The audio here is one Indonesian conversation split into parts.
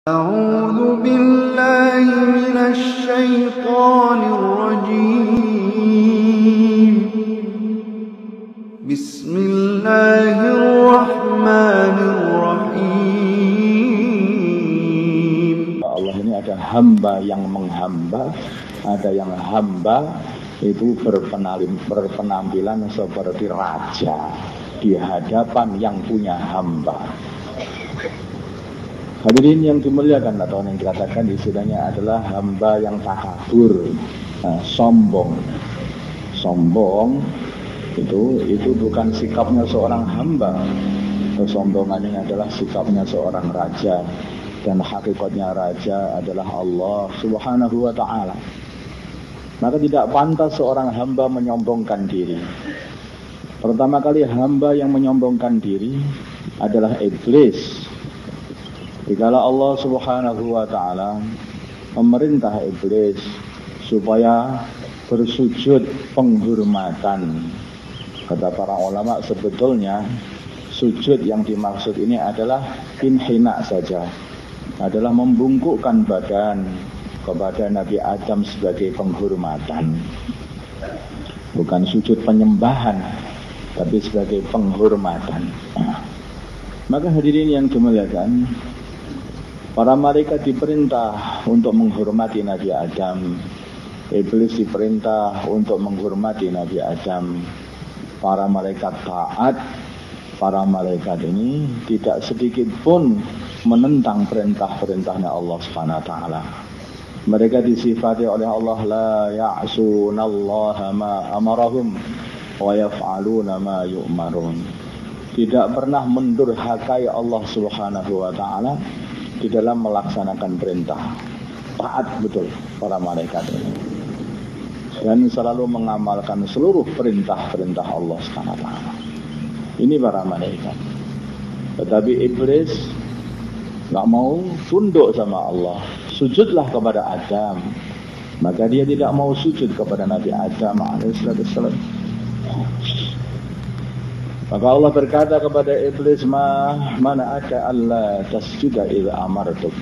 أعوذ بالله من الشيطان الرجيم بسم الله الرحمن الرحيم. Allah ini ada hamba yang menghamba, ada yang hamba itu berpenampilan seperti raja di hadapan yang punya hamba. Hadirin yang dimuliakan, atau yang dikatakan istilahnya adalah hamba yang takabur, sombong. Sombong itu bukan sikapnya seorang hamba. Kesombongan ini adalah sikapnya seorang raja, dan hakikatnya raja adalah Allah Subhanahu wa ta'ala. Maka tidak pantas seorang hamba menyombongkan diri. Pertama kali hamba yang menyombongkan diri adalah iblis. Dikala Allah Subhanahu wa ta'ala memerintah iblis supaya bersujud penghormatan. Kata para ulama, sebetulnya sujud yang dimaksud ini adalah inhina saja, adalah membungkukkan badan kepada Nabi Adam sebagai penghormatan. Bukan sujud penyembahan, tapi sebagai penghormatan. Maka hadirin yang dimuliakan, para malaikat diperintah untuk menghormati Nabi Adam. Iblis diperintah untuk menghormati Nabi Adam. Para malaikat taat. Para malaikat ini tidak sedikit pun menentang perintah-perintahnya Allah Subhanahu wa ta'ala. Mereka disifati oleh Allah, la ya'sunallaha ma amarahum wa yaf'aluna ma yu'marun. Tidak pernah mendurhakai Allah Subhanahu wa ta'ala di dalam melaksanakan perintah. Taat betul para malaikat ini, dan selalu mengamalkan seluruh perintah-perintah Allah Subhanahu wa ta'ala. Ini para malaikat. Tetapi iblis gak mau tunduk sama Allah. Sujudlah kepada Adam. Maka dia tidak mau sujud kepada Nabi Adam alaihissalam. Maka Allah berkata kepada iblis, mana ada Allah tasjuda idza amartuk.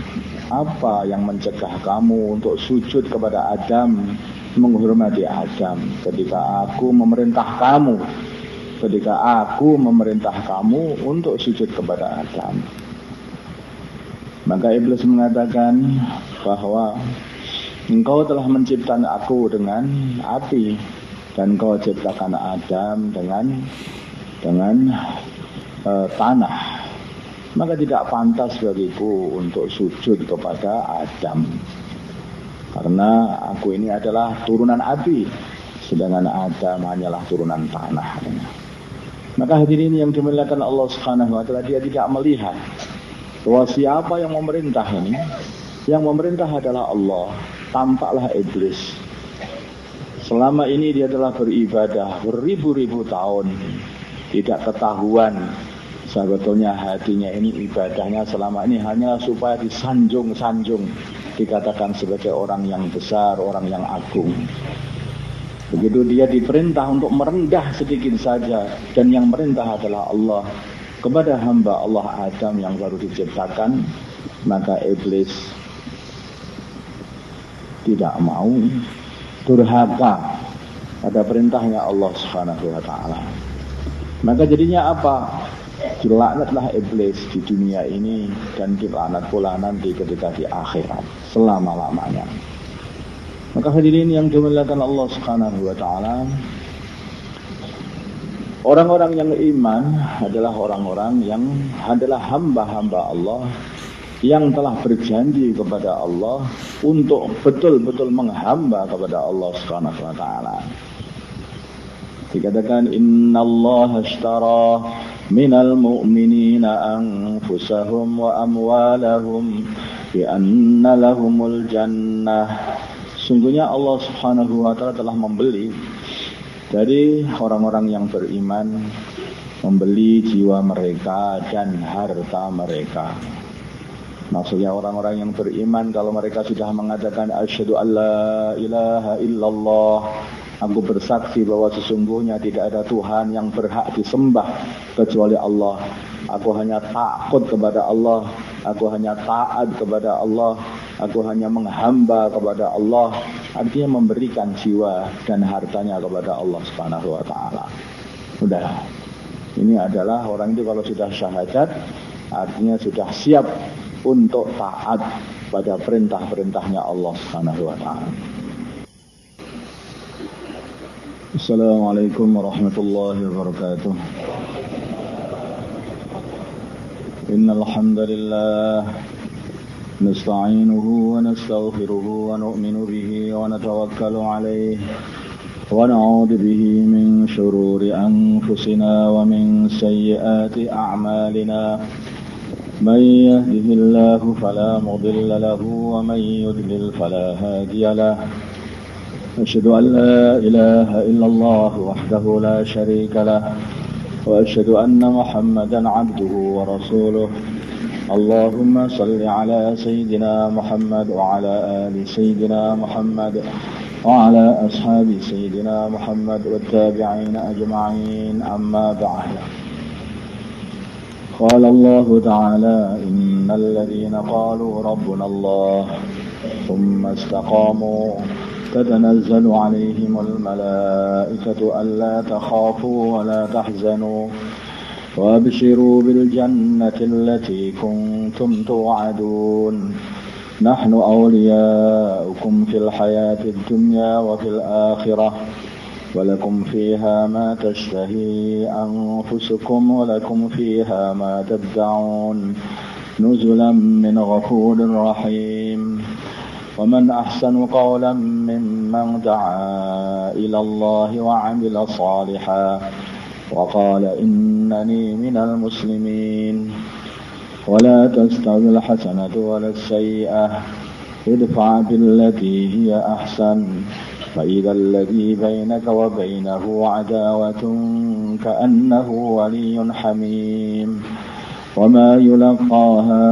Apa yang mencegah kamu untuk sujud kepada Adam, menghormati Adam ketika aku memerintah kamu? Ketika aku memerintah kamu untuk sujud kepada Adam. Maka iblis mengatakan bahwa engkau telah menciptakan aku dengan api, dan engkau ciptakan Adam dengan tanah. Maka tidak pantas bagiku untuk sujud kepada Adam, karena aku ini adalah turunan api, sedangkan Adam hanyalah turunan tanah. Maka hadirin yang dimuliakan Allah Subhanahu wa ta'ala, dia tidak melihat bahwa siapa yang memerintah ini, yang memerintah adalah Allah. Tampaklah iblis selama ini dia telah beribadah beribu-ribu tahun, tidak ketahuan sebetulnya hatinya ini ibadahnya selama ini hanya supaya disanjung-sanjung, dikatakan sebagai orang yang besar, orang yang agung. Begitu dia diperintah untuk merendah sedikit saja, dan yang merintah adalah Allah kepada hamba Allah Adam yang baru diciptakan, maka iblis tidak mau, durhaka pada perintahnya Allah Subhanahu wa ta'ala. Maka jadinya apa? Dilaknatlah iblis di dunia ini, dan dilaknat pula nanti ketika di akhirat selama-lamanya. Maka hadirin yang dimuliakan Allah Subhanahu wa ta'ala, orang-orang yang iman adalah orang-orang yang adalah hamba-hamba Allah yang telah berjanji kepada Allah untuk betul-betul menghamba kepada Allah Subhanahu wa ta'ala. Dikatakan, innallaha ashtara minal mu'minina anfusahum wa amwalahum bi anna lahumul jannah. Sungguhnya Allah Subhanahu wa ta'ala telah membeli dari orang-orang yang beriman, membeli jiwa mereka dan harta mereka. Maksudnya orang-orang yang beriman, kalau mereka sudah mengatakan asyhadu alla ilaha illallah, aku bersaksi bahwa sesungguhnya tidak ada Tuhan yang berhak disembah kecuali Allah, aku hanya takut kepada Allah aku hanya taat kepada Allah, aku hanya menghamba kepada Allah. Artinya memberikan jiwa dan hartanya kepada Allah Subhanahu wa taala. Udah. Ini adalah orang itu kalau sudah syahadat, artinya sudah siap untuk taat pada perintah-perintahnya Allah Subhanahu wa taala. Assalamualaikum warahmatullahi wabarakatuh. Innal hamdalillah nasta'inuhu wa nastaghfiruhu wa nu'minu bihi wa natawakkalu 'alaihi wa na'udzu bihi min shururi anfusina wa min sayyiati a'malina. Man yahdihillahu fala mudilla lahu wa man yudlil fala hadiya lahu. Asyhadu an la ilaha illallah wahdahu la syarika lahu wa asyhadu anna Muhammadan 'abduhu wa rasuluh. Allahumma salli ala sayyidina Muhammad wa ala ali sayyidina Muhammad wa ala ashabi sayyidina Muhammad wa tabi'in ajma'in, amma ba'd. Qala Allah ta'ala innal ladhina qalu rabbuna Allah thumma istaqamu تتنزل عليهم الملائكة ألا تخافوا ولا تحزنوا وابشروا بالجنة التي كنتم توعدون نحن أولياؤكم في الحياة الدنيا وفي الآخرة ولكم فيها ما تشتهي أنفسكم ولكم فيها ما تدعون نزلا من غفور رحيم ومن أحسن قولا ممن دعا إلى الله وعمل صالحا وقال إنني من المسلمين ولا تستوي الحسنة ولا السيئة ادفع بالتي هي أحسن فإذا الذي بينك وبينه عداوة كأنه ولي حميم وما يلقاها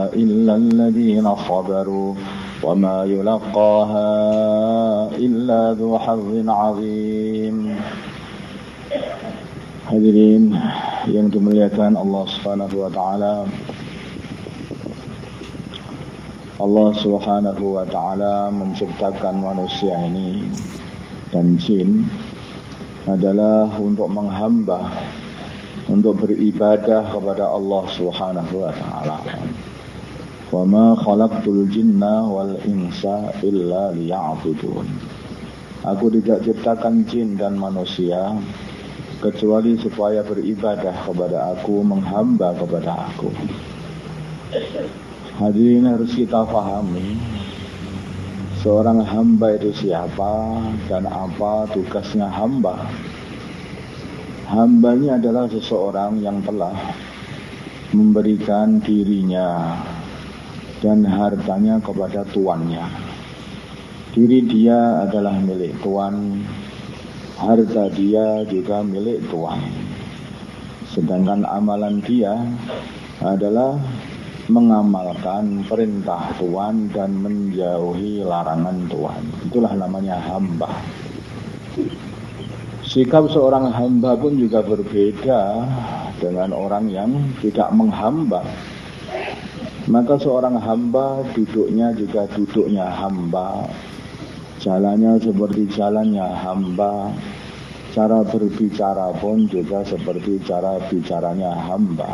إلا الذين صبروا وما يلقاها إلا ذو حظ عظيم. Hadirin yang dimuliakan Allah Subhanahu wa taala. Allah Subhanahu wa taala menciptakan manusia ini dan jin adalah untuk menghamba, untuk beribadah kepada Allah Subhanahu wa taala. Wa ma khalaqtul jinna wal insa illa liya'budun. Aku tidak ciptakan jin dan manusia kecuali supaya beribadah kepada aku, menghamba kepada aku. Hadirin harus kita pahami, seorang hamba itu siapa dan apa tugasnya hamba. Hambanya adalah seseorang yang telah memberikan dirinya dan hartanya kepada tuannya. Diri dia adalah milik tuan, harta dia juga milik tuan. Sedangkan amalan dia adalah mengamalkan perintah tuan dan menjauhi larangan tuan. Itulah namanya hamba. Sikap seorang hamba pun juga berbeda dengan orang yang tidak menghamba. Maka seorang hamba duduknya juga duduknya hamba, jalannya seperti jalannya hamba, cara berbicara pun juga seperti cara bicaranya hamba.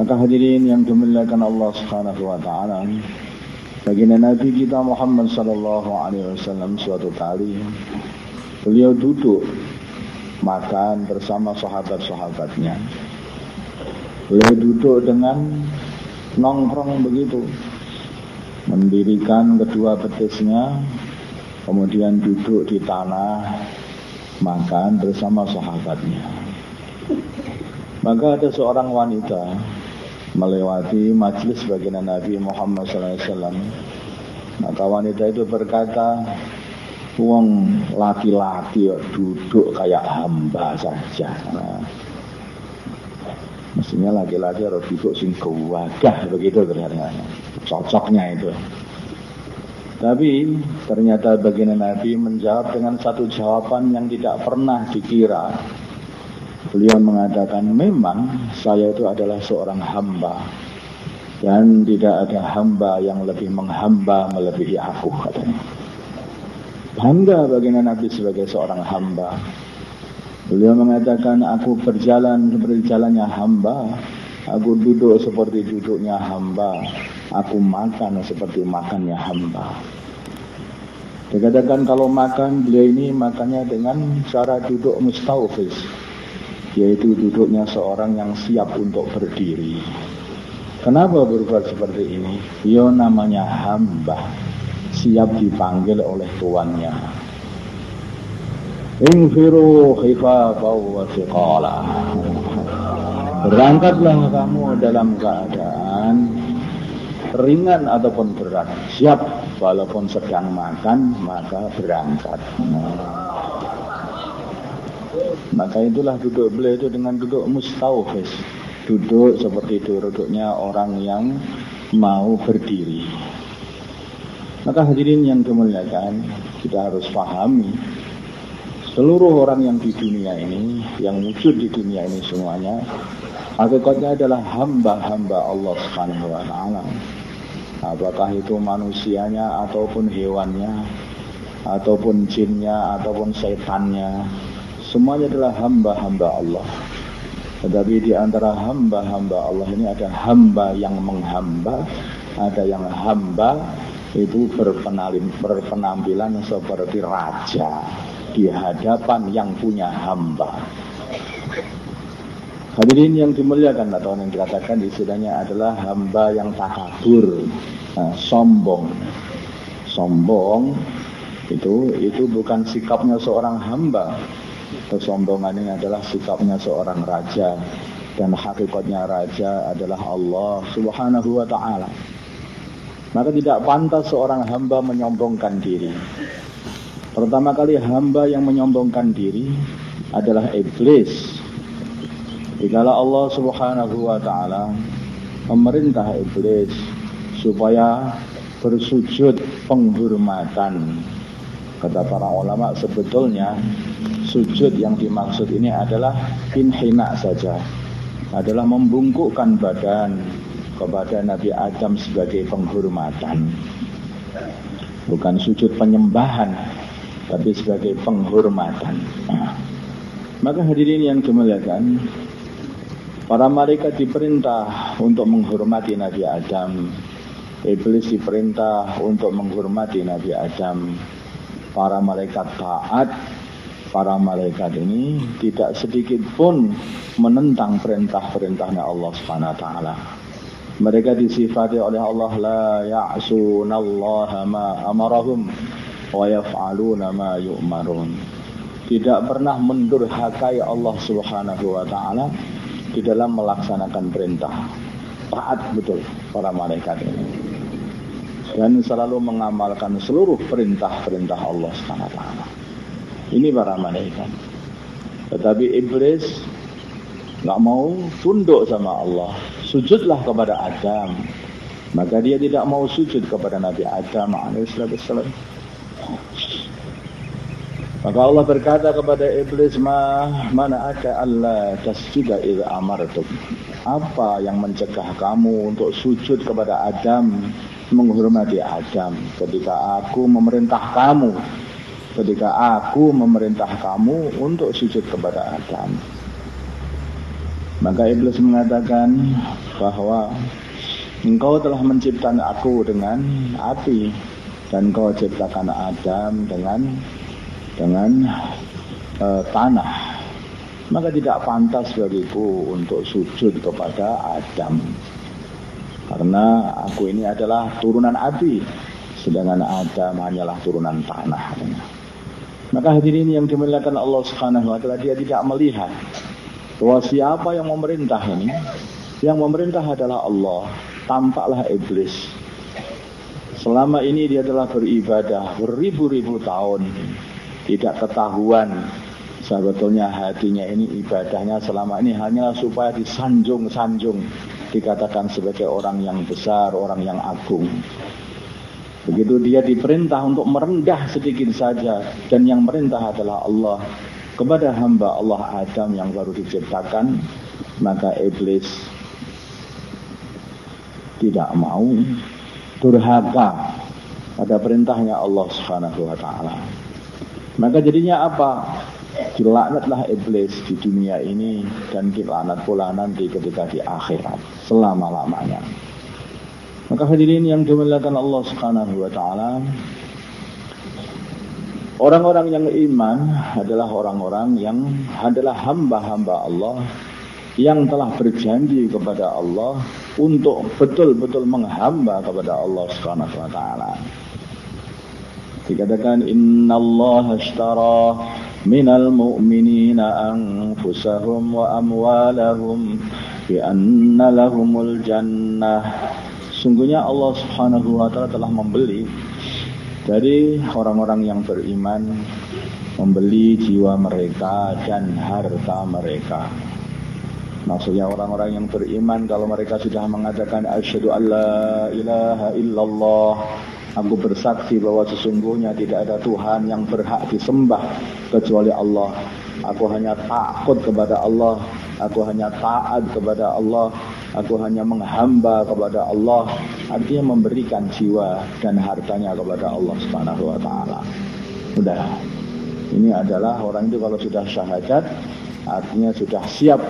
Maka hadirin yang dimuliakan Allah Subhanahu wa taala, baginda Nabi kita Muhammad sallallahu alaihi wasallam suatu kali beliau duduk makan bersama sahabat-sahabatnya. Beliau duduk dengan nongkrong begitu, mendirikan kedua betisnya, kemudian duduk di tanah makan bersama sahabatnya. Maka ada seorang wanita melewati majelis baginda Nabi Muhammad SAW. Maka wanita itu berkata, wong laki-laki duduk kayak hamba saja. Nah, mestinya laki-laki harus duduk sing gagah begitu ternyata. Cocoknya itu. Tapi ternyata baginda Nabi menjawab dengan satu jawaban yang tidak pernah dikira Beliau mengatakan, memang saya itu adalah seorang hamba dan tidak ada hamba yang lebih menghamba melebihi aku, katanya. Bangga baginda Nabi sebagai seorang hamba. Beliau mengatakan, aku berjalan seperti jalannya hamba, aku duduk seperti duduknya hamba, aku makan seperti makannya hamba. Dikatakan kalau makan, beliau ini makannya dengan cara duduk mustaufiz, yaitu duduknya seorang yang siap untuk berdiri. Kenapa berbuat seperti ini? Dia namanya hamba, siap dipanggil oleh tuannya. Infiru khifafan wa thiqala. Berangkatlah kamu dalam keadaan ringan ataupun berat, siap walaupun sedang makan, maka berangkat. Maka itulah duduk beliau itu dengan duduk mustaufiz, duduk seperti itu duduknya orang yang mau berdiri. Maka hadirin yang dimuliakan, kita harus pahami seluruh orang yang di dunia ini, yang wujud di dunia ini semuanya, hakikatnya adalah hamba-hamba Allah Subhanahu wa Ta'ala. Apakah itu manusianya ataupun hewannya, ataupun jinnya ataupun setannya, semuanya adalah hamba-hamba Allah. Tetapi di antara hamba-hamba Allah ini ada hamba yang menghamba, ada yang hamba itu berpenampilan seperti raja di hadapan yang punya hamba. Hadirin yang dimuliakan, atau yang dikatakan istilahnya adalah hamba yang takabur, sombong. Sombong itu bukan sikapnya seorang hamba. Kesombongan ini adalah sikapnya seorang raja, dan hakikatnya raja adalah Allah Subhanahu wa Ta'ala. Maka tidak pantas seorang hamba menyombongkan diri. Pertama kali hamba yang menyombongkan diri adalah iblis. Dikala Allah Subhanahu wa Ta'ala memerintah iblis supaya bersujud penghormatan. Kata para ulama, sebetulnya sujud yang dimaksud ini adalah inhina saja, adalah membungkukkan badan kepada Nabi Adam sebagai penghormatan. Bukan sujud penyembahan, tapi sebagai penghormatan. Maka hadirin yang dimuliakan, para malaikat diperintah untuk menghormati Nabi Adam. Iblis diperintah untuk menghormati Nabi Adam. Para malaikat taat. Para malaikat ini tidak sedikit pun menentang perintah-perintahnya Allah Subhanahu wa Ta'ala. Mereka disifati oleh Allah, la ya'sunallaha ma amarahum wa yaf'aluna ma yu'marun. Tidak pernah mendurhakai Allah Subhanahu wa Ta'ala di dalam melaksanakan perintah. Taat betul para malaikat ini, dan selalu mengamalkan seluruh perintah-perintah Allah Subhanahu wa Ta'ala. Ini para malaikat. Tetapi iblis nggak mau tunduk sama Allah. Sujudlah kepada Adam. Maka dia tidak mau sujud kepada Nabi Adam alaihissalam. Maka Allah berkata kepada iblis, mana aka alla tasjuda idza amartuk. Apa yang mencegah kamu untuk sujud kepada Adam, menghormati Adam ketika aku memerintah kamu? Ketika aku memerintah kamu untuk sujud kepada Adam. Maka iblis mengatakan bahwa engkau telah menciptakan aku dengan api, dan engkau ciptakan Adam dengan tanah. Maka tidak pantas bagiku untuk sujud kepada Adam, karena aku ini adalah turunan api, sedangkan Adam hanyalah turunan tanah. Maka hadirin yang dimuliakan Allah Subhanahu wa Ta'ala, dia tidak melihat bahwa siapa yang memerintah ini. Yang memerintah adalah Allah. Tampaklah iblis. Selama ini dia telah beribadah beribu-ribu tahun, tidak ketahuan sebetulnya hatinya ini ibadahnya selama ini hanyalah supaya disanjung-sanjung, dikatakan sebagai orang yang besar, orang yang agung. Begitu dia diperintah untuk merendah sedikit saja, dan yang merintah adalah Allah, kepada hamba Allah Adam yang baru diciptakan, maka iblis tidak mau, durhaka pada perintahnya Allah Subhanahu wa taala. Maka jadinya apa? Dilaknatlah iblis di dunia ini dan dilaknat pula nanti ketika di akhirat selama-lamanya. Maka hadirin yang dimuliakan Allah Subhanahu wa taala, orang-orang yang iman adalah orang-orang yang adalah hamba-hamba Allah yang telah berjanji kepada Allah untuk betul-betul menghamba kepada Allah Subhanahu wa taala. Dikatakan innallaha ashtara minal mu'minina anfusahum wa amwalahum bi anna lahumul jannah. Sungguhnya Allah Subhanahu wa taala telah membeli dari orang-orang yang beriman, membeli jiwa mereka dan harta mereka. Maksudnya orang-orang yang beriman kalau mereka sudah mengatakan asyhadu alla ilaha illallah, aku bersaksi bahwa sesungguhnya tidak ada Tuhan yang berhak disembah kecuali Allah. Aku hanya takut kepada Allah, aku hanya taat kepada Allah, aku hanya menghamba kepada Allah. Artinya memberikan jiwa dan hartanya kepada Allah Subhanahu wa taala. Sudah. Ini adalah orang itu kalau sudah syahadat, artinya sudah siap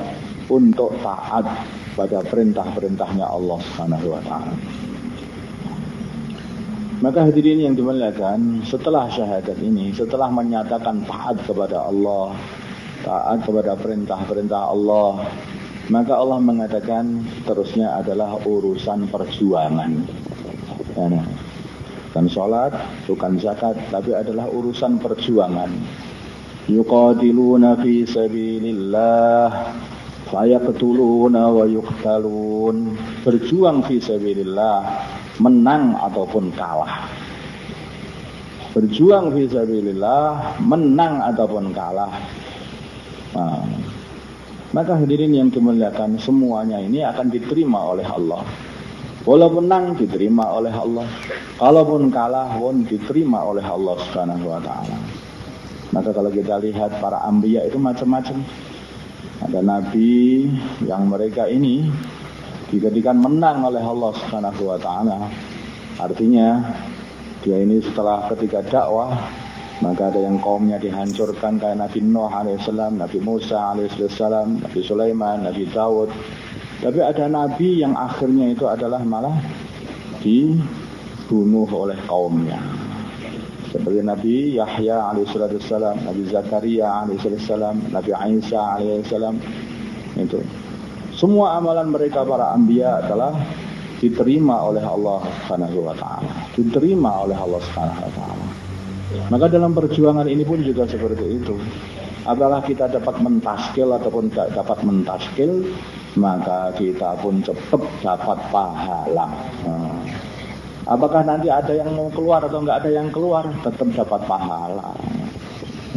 untuk taat pada perintah-perintahnya Allah Subhanahu wa taala. Maka hadirin yang dimuliakan, setelah syahadat ini, setelah menyatakan taat kepada Allah, taat kepada perintah-perintah Allah, maka Allah mengatakan terusnya adalah urusan perjuangan. Bukan sholat, bukan zakat, tapi adalah urusan perjuangan. Yuqatiluna fi sabilillah fayaqtuluna wa yuqtalun. Berjuang fi sabilillah, menang ataupun kalah. Berjuang fi sabilillah, menang ataupun kalah. Nah, maka hadirin yang dimuliakan, semuanya ini akan diterima oleh Allah. Walaupun menang diterima oleh Allah, kalaupun kalah pun diterima oleh Allah Subhanahu wa taala. Maka kalau kita lihat para anbiya itu macam-macam. Ada nabi yang mereka ini dijadikan menang oleh Allah Subhanahu wa taala. Artinya dia ini setelah ketika dakwah, maka ada yang kaumnya dihancurkan kayak Nabi Nuh alaihissalam, Nabi Musa alaihissalam, Nabi Sulaiman, Nabi Daud. Tapi ada nabi yang akhirnya itu adalah malah dibunuh oleh kaumnya. Seperti Nabi Yahya alaihissalam, Nabi Zakaria alaihissalam, Nabi Isa alaihissalam. Itu semua amalan mereka para anbiya adalah diterima oleh Allah Subhanahu wa taala. Diterima oleh Allah Subhanahu wa taala. Maka dalam perjuangan ini pun juga seperti itu. Apakah kita dapat mentaskil ataupun tidak dapat mentaskil, maka kita pun cepat dapat pahala. Apakah nanti ada yang mau keluar atau enggak ada yang keluar, tetap dapat pahala.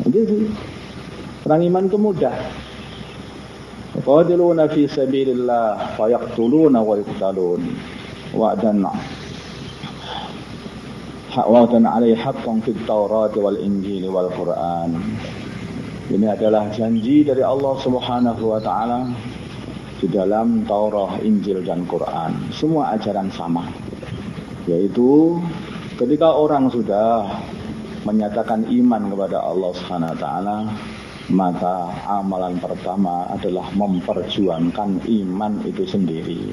Jadi orang iman itu mudah. Qadiluna fi sabilillah fayaqtuluna wa yuqtalun. Wa'dan alaihi haqqan fit Taurat wal Injil wal Quran. Ini adalah janji dari Allah Subhanahu wa taala di dalam Taurat, Injil dan Quran. Semua ajaran sama. Yaitu ketika orang sudah menyatakan iman kepada Allah Subhanahu wa taala, maka amalan pertama adalah memperjuangkan iman itu sendiri.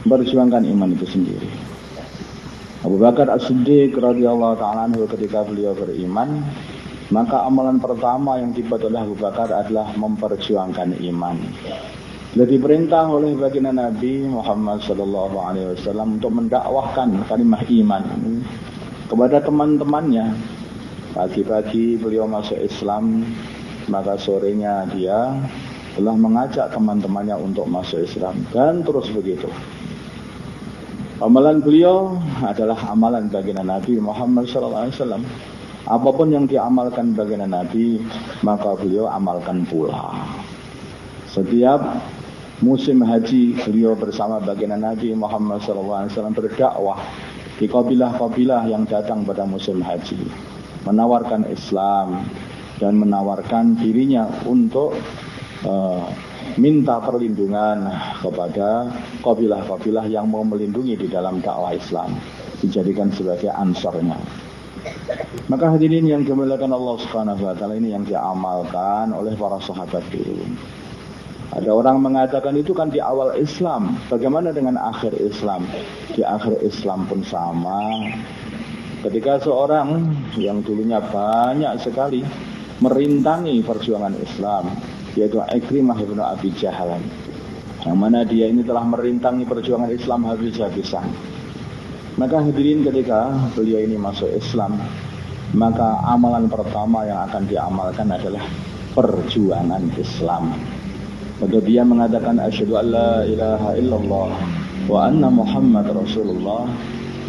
Memperjuangkan iman itu sendiri. Abu Bakar As-Siddiq radhiyallahu taala anhu ketika beliau beriman, maka amalan pertama yang dibuat oleh Abu Bakar adalah memperjuangkan iman. Beliau diperintah oleh baginda Nabi Muhammad SAW untuk mendakwahkan kalimat iman kepada teman-temannya. Pagi-pagi beliau masuk Islam, maka sorenya dia telah mengajak teman-temannya untuk masuk Islam, dan terus begitu. Amalan beliau adalah amalan baginda Nabi Muhammad SAW. Apapun yang diamalkan baginda Nabi, maka beliau amalkan pula. Setiap musim haji, beliau bersama baginda Nabi Muhammad SAW berdakwah di kabilah-kabilah yang datang pada musim haji, menawarkan Islam, dan menawarkan dirinya untuk minta perlindungan kepada kabilah-kabilah yang mau melindungi di dalam dakwah Islam, dijadikan sebagai ansornya. Maka hadirin yang dimuliakan Allah Subhanahu wa taala, ini yang diamalkan oleh para sahabat dulu. Ada orang mengatakan itu kan di awal Islam. Bagaimana dengan akhir Islam? Di akhir Islam pun sama. Ketika seorang yang dulunya banyak sekali merintangi perjuangan Islam, yaitu Ikrimah bin Abi Jahal, yang mana dia ini telah merintangi perjuangan Islam habis-habisan. Maka hadirin, ketika beliau ini masuk Islam, maka amalan pertama yang akan diamalkan adalah perjuangan Islam. Pada dia mengatakan asyhadu an la ilaha illallah wa anna Muhammad Rasulullah,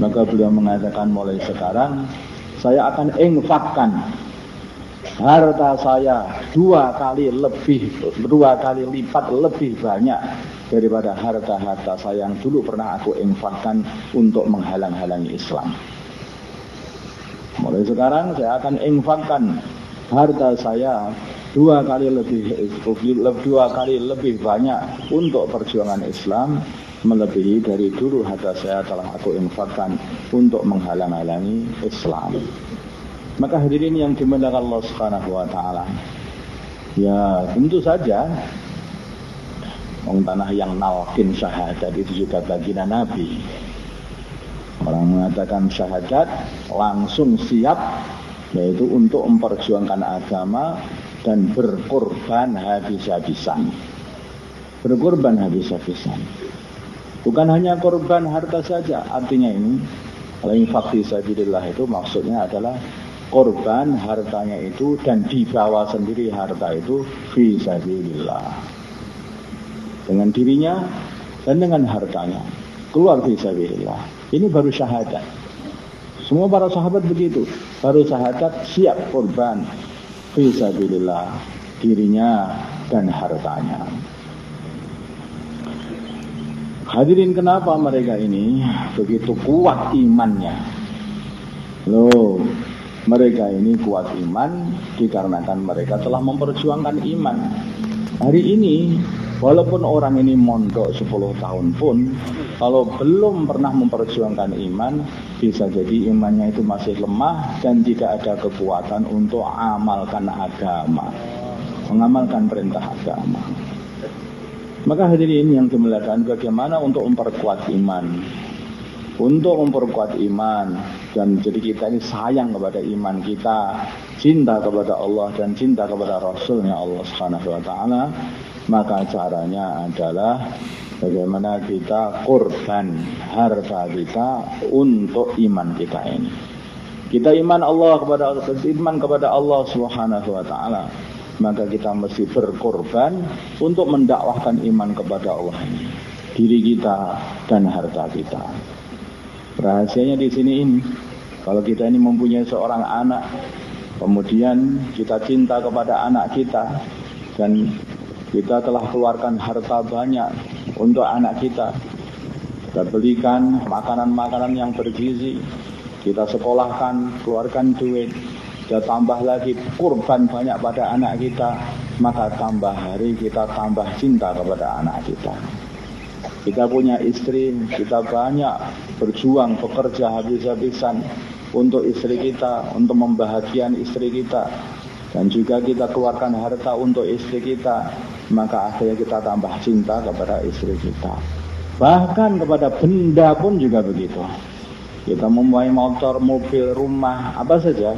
maka beliau mengatakan mulai sekarang saya akan infakkan harta saya 2 kali lipat lebih banyak daripada harta-harta saya yang dulu pernah aku infakkan untuk menghalang-halangi Islam. Mulai sekarang saya akan infakkan harta saya 2 kali lebih banyak untuk perjuangan Islam, melebihi dari dulu harta saya telah aku infakkan untuk menghalang-halangi Islam. Maka hadirin yang dimuliakan Allah Subhanahu wa taala, ya tentu saja orang tanah yang nalkin syahadat itu juga baginda Nabi. Orang mengatakan syahadat langsung siap, yaitu untuk memperjuangkan agama dan berkorban habis-habisan. Berkorban habis-habisan. Bukan hanya korban harta saja, artinya ini kalau infak fi sabilillah itu maksudnya adalah korban hartanya itu dan dibawa sendiri harta itu fi sabilillah. Dengan dirinya dan dengan hartanya keluar fi sabilillah. Ini baru syahadat. Semua para sahabat begitu, baru syahadat siap korban fi sabilillah, dirinya dan hartanya. Hadirin, kenapa mereka ini begitu kuat imannya? Loh, mereka ini kuat iman dikarenakan mereka telah memperjuangkan iman. Hari ini, walaupun orang ini mondok 10 tahun pun, kalau belum pernah memperjuangkan iman, bisa jadi imannya itu masih lemah dan tidak ada kekuatan untuk amalkan agama, mengamalkan perintah agama. Maka hadirin yang dimuliakan, bagaimana untuk memperkuat iman? Untuk memperkuat iman, dan jadi kita ini sayang kepada iman kita, cinta kepada Allah dan cinta kepada Rasulnya Allah Subhanahu wa taala, maka caranya adalah bagaimana kita korban harta kita untuk iman kita ini. Kita iman kepada Allah Subhanahu wa taala, maka kita mesti berkorban untuk mendakwahkan iman kepada Allah ini, diri kita dan harta kita. Rahasianya di sini ini, kalau kita ini mempunyai seorang anak, kemudian kita cinta kepada anak kita, dan kita telah keluarkan harta banyak untuk anak kita belikan makanan-makanan yang bergizi, kita sekolahkan, keluarkan duit, kita tambah lagi kurban banyak pada anak kita, maka tambah hari kita tambah cinta kepada anak kita. Kita punya istri, kita banyak berjuang, bekerja habis-habisan untuk istri kita, untuk membahagiakan istri kita, dan juga kita keluarkan harta untuk istri kita, maka akhirnya kita tambah cinta kepada istri kita. Bahkan kepada benda pun juga begitu. Kita mempunyai motor, mobil, rumah, apa saja,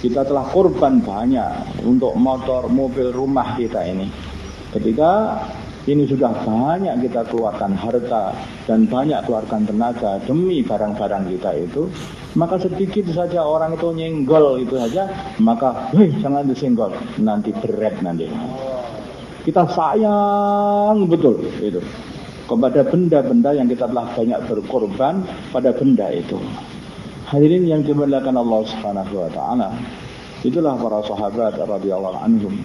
kita telah korban banyak untuk motor, mobil, rumah kita ini. Ketika ini sudah banyak kita keluarkan harta dan banyak keluarkan tenaga demi barang-barang kita itu, maka sedikit saja orang itu nyenggol itu saja, maka jangan disenggol, nanti berat nanti. Kita sayang betul itu kepada benda-benda yang kita telah banyak berkorban pada benda itu. Hadirin yang dimuliakan Allah Subhanahu wa taala, itulah para sahabat radhiyallahu anhum,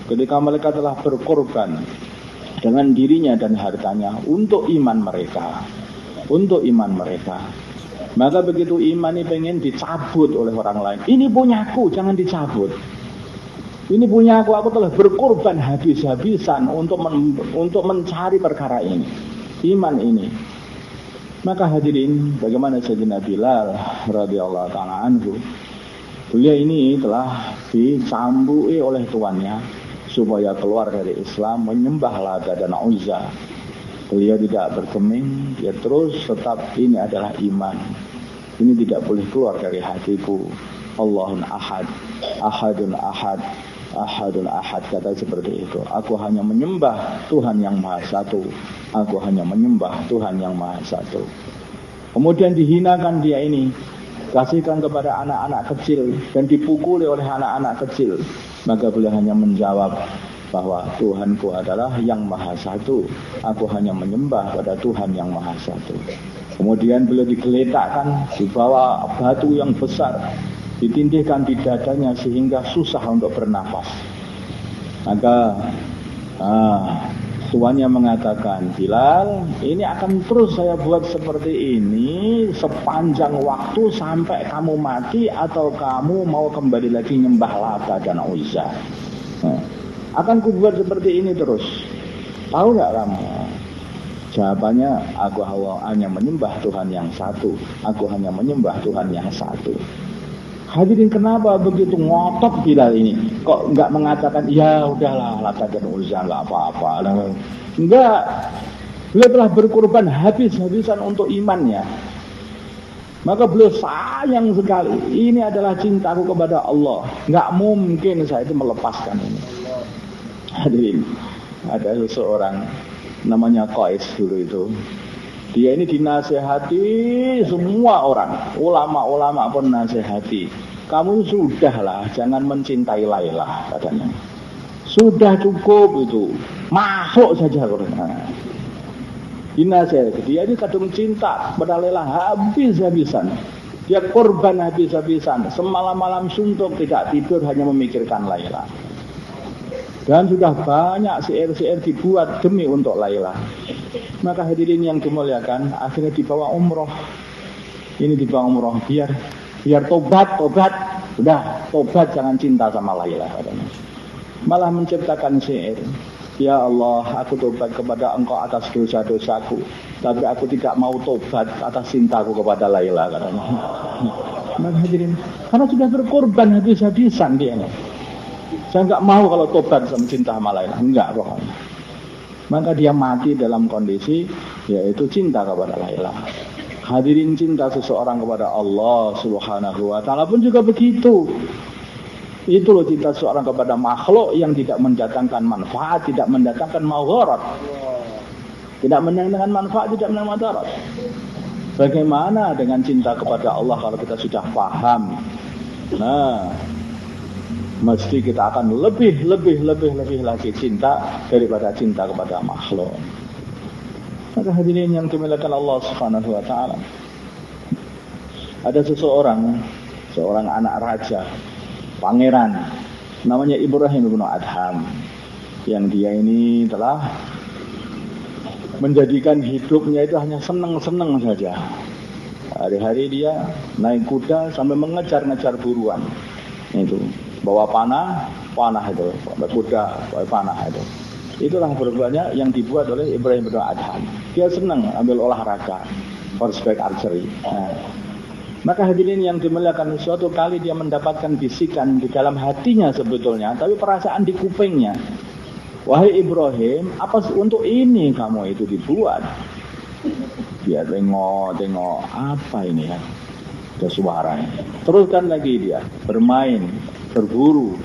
ketika mereka telah berkorban dengan dirinya dan hartanya untuk iman mereka, maka begitu iman ini pengen dicabut oleh orang lain, ini punyaku, jangan dicabut. Ini punya aku telah berkorban habis-habisan untuk mencari perkara ini, iman ini. Maka hadirin, bagaimana Sayyidina Bilal radhiyallahu ta'ala anhu, beliau ini telah dicambui oleh tuannya supaya keluar dari Islam, menyembah Lata dan Uzza. Beliau tidak bergeming, dia terus tetap ini adalah iman. Ini tidak boleh keluar dari hatiku. Allahun ahad, ahadun ahad, ahadun ahad, kata seperti itu. Aku hanya menyembah Tuhan yang Maha Satu. Aku hanya menyembah Tuhan yang Maha Satu. Kemudian dihinakan dia ini, kasihkan kepada anak-anak kecil dan dipukuli oleh anak-anak kecil. Maka beliau hanya menjawab bahwa Tuhanku adalah yang Maha Satu. Aku hanya menyembah pada Tuhan yang Maha Satu. Kemudian beliau digeletakkan, dibawa batu yang besar, ditindihkan di dadanya sehingga susah untuk bernafas. Maka tuannya mengatakan, Bilal, ini akan terus saya buat seperti ini sepanjang waktu sampai kamu mati atau kamu mau kembali lagi nyembah Lata dan Uzza. Akan kubuat seperti ini terus. Tahu nggak kamu? Jawabannya, aku hanya menyembah Tuhan yang satu. Aku hanya menyembah Tuhan yang satu. Hadirin, kenapa begitu ngotot Bilal ini? Kok nggak mengatakan, ya udahlah Lata dan Uzza nggak apa-apa? Enggak. Beliau telah berkorban habis-habisan untuk imannya. Maka beliau sayang sekali. Ini adalah cintaku kepada Allah. Nggak mungkin saya itu melepaskan ini. Hadirin, ada seseorang namanya Qais dulu itu. Dia ini dinasehati semua orang, ulama-ulama pun nasehati. Kamu sudahlah, jangan mencintai Laila, katanya. Sudah cukup itu, masuk saja. Dinasehati, dia ini kadung cinta pada Laila habis-habisan. Dia korban habis-habisan, semalam-malam suntuk tidak tidur hanya memikirkan Laila. Dan sudah banyak syair-syair dibuat demi untuk Laila. Maka hadirin yang dimuliakan, akhirnya dibawa umroh. Ini dibawa umroh biar tobat. Sudah, tobat, jangan cinta sama Laila, katanya. Malah menciptakan syair. Ya Allah, aku tobat kepada Engkau atas dosa-dosaku, tapi aku tidak mau tobat atas cintaku kepada Laila, katanya. Maka hadirin, karena sudah berkorban habis-habisan dia ini. Saya enggak mau kalau tobat sama cinta sama Laila, enggak pokoknya. Maka dia mati dalam kondisi yaitu cinta kepada Laila. Hadirin, cinta seseorang kepada Allah Subhanahu wa ta'ala pun juga begitu. Itu loh cinta seseorang kepada makhluk yang tidak mendatangkan manfaat, tidak mendatangkan madarat. Tidak mendatangkan manfaat, tidak mendatangkan madarat. Bagaimana dengan cinta kepada Allah kalau kita sudah paham? Nah, mesti kita akan lebih lagi cinta daripada cinta kepada makhluk. Maka hadirin yang dimuliakan Allah Subhanahu wa ta'ala, ada seorang anak raja, pangeran, namanya Ibrahim bin Adham, yang dia ini telah menjadikan hidupnya itu hanya senang-senang saja. Hari-hari dia naik kuda sampai mengejar-ngejar buruan. Itu bawa panah itu, bawa kuda, bawa panah itu. Itulah perbuatannya yang dibuat oleh Ibrahim bin Adham. Dia senang ambil olahraga horseback archery. Maka hadirin yang dimuliakan, suatu kali dia mendapatkan bisikan di dalam hatinya sebetulnya, tapi perasaan di kupingnya. Wahai Ibrahim, apa untuk ini kamu itu dibuat? Dia tengok apa ini ya? Ada suaranya. Teruskan lagi dia bermain, berburu.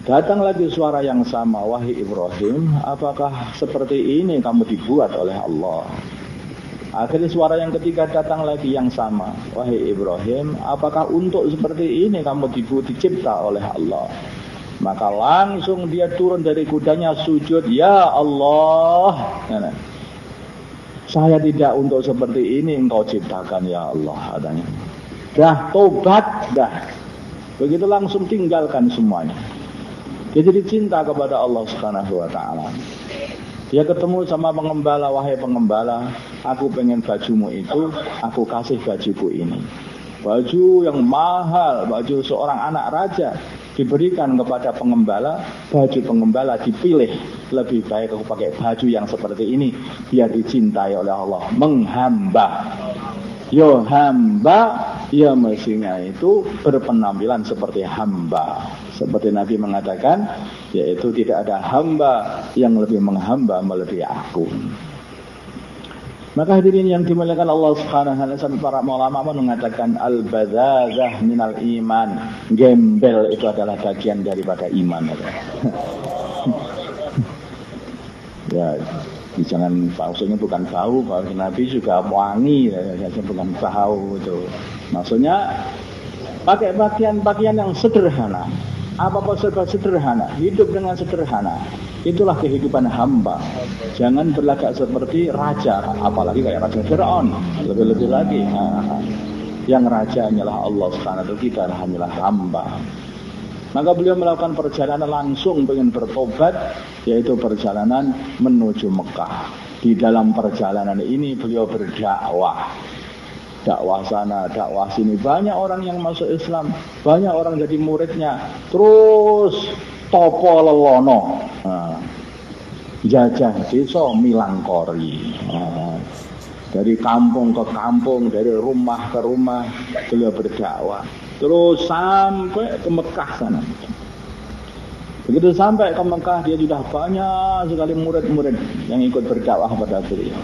Datang lagi suara yang sama, wahai Ibrahim, apakah seperti ini kamu dibuat oleh Allah? Akhirnya suara yang ketiga datang lagi yang sama, wahai Ibrahim, apakah untuk seperti ini kamu dicipta oleh Allah? Maka langsung dia turun dari kudanya, sujud, ya Allah, saya tidak untuk seperti ini engkau ciptakan ya Allah, katanya. Dah tobat, dah. Begitu langsung tinggalkan semuanya. Dia jadi cinta kepada Allah Subhanahu wa ta'ala. Dia ketemu sama pengembala, wahai pengembala, aku pengen bajumu itu, aku kasih bajuku ini. Baju yang mahal, baju seorang anak raja. diberikan kepada pengembala, baju pengembala dipilih, lebih baik aku pakai baju yang seperti ini biar dicintai oleh Allah. Menghamba, yo hamba, ya mestinya itu berpenampilan seperti hamba. Seperti Nabi mengatakan, yaitu tidak ada hamba yang lebih menghamba melebihi aku. Maka hadirin yang dimuliakan Allah Subhanahu wa taala, sampai para ulama mengatakan al-badzazah minal iman. Gembel itu adalah bagian daripada iman. Ya, jangan maksudnya bukan bau, Nabi juga wangi, bukan bau itu. Maksudnya pakai pakaian yang sederhana. Apa-apa serba sederhana, hidup dengan sederhana. Itulah kehidupan hamba. Jangan berlagak seperti raja, apalagi kayak Raja Fir'aun. Lebih-lebih lagi. Yang raja hanyalah Allah Subhanahu wa taala, kita hanyalah hamba. Maka beliau melakukan perjalanan langsung ingin bertobat, yaitu perjalanan menuju Mekah. Di dalam perjalanan ini beliau berdakwah. Dakwah sana, dakwah sini. Banyak orang yang masuk Islam, banyak orang jadi muridnya. Terus topo lelono, jajah desa milangkori. Dari kampung ke kampung, dari rumah ke rumah, beliau berdakwah. Terus sampai ke Mekah sana. Begitu sampai ke Mekah, dia sudah banyak sekali murid-murid yang ikut berdakwah pada beliau.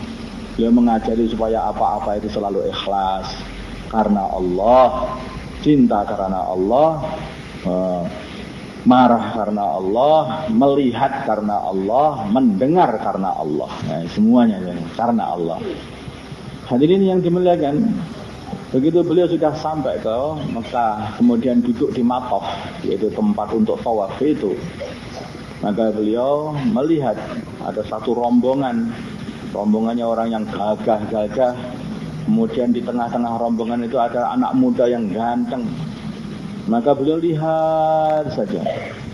Beliau mengajari supaya apa-apa itu selalu ikhlas karena Allah, cinta karena Allah, marah karena Allah, melihat karena Allah, mendengar karena Allah. Nah, semuanya karena Allah. Hadirin yang dimuliakan, begitu beliau sudah sampai ke Mekah, kemudian duduk di Matof, yaitu tempat untuk tawaf itu. Maka beliau melihat ada satu rombongannya orang yang gagah-gagah. Kemudian di tengah-tengah rombongan itu ada anak muda yang ganteng. Maka beliau lihat saja.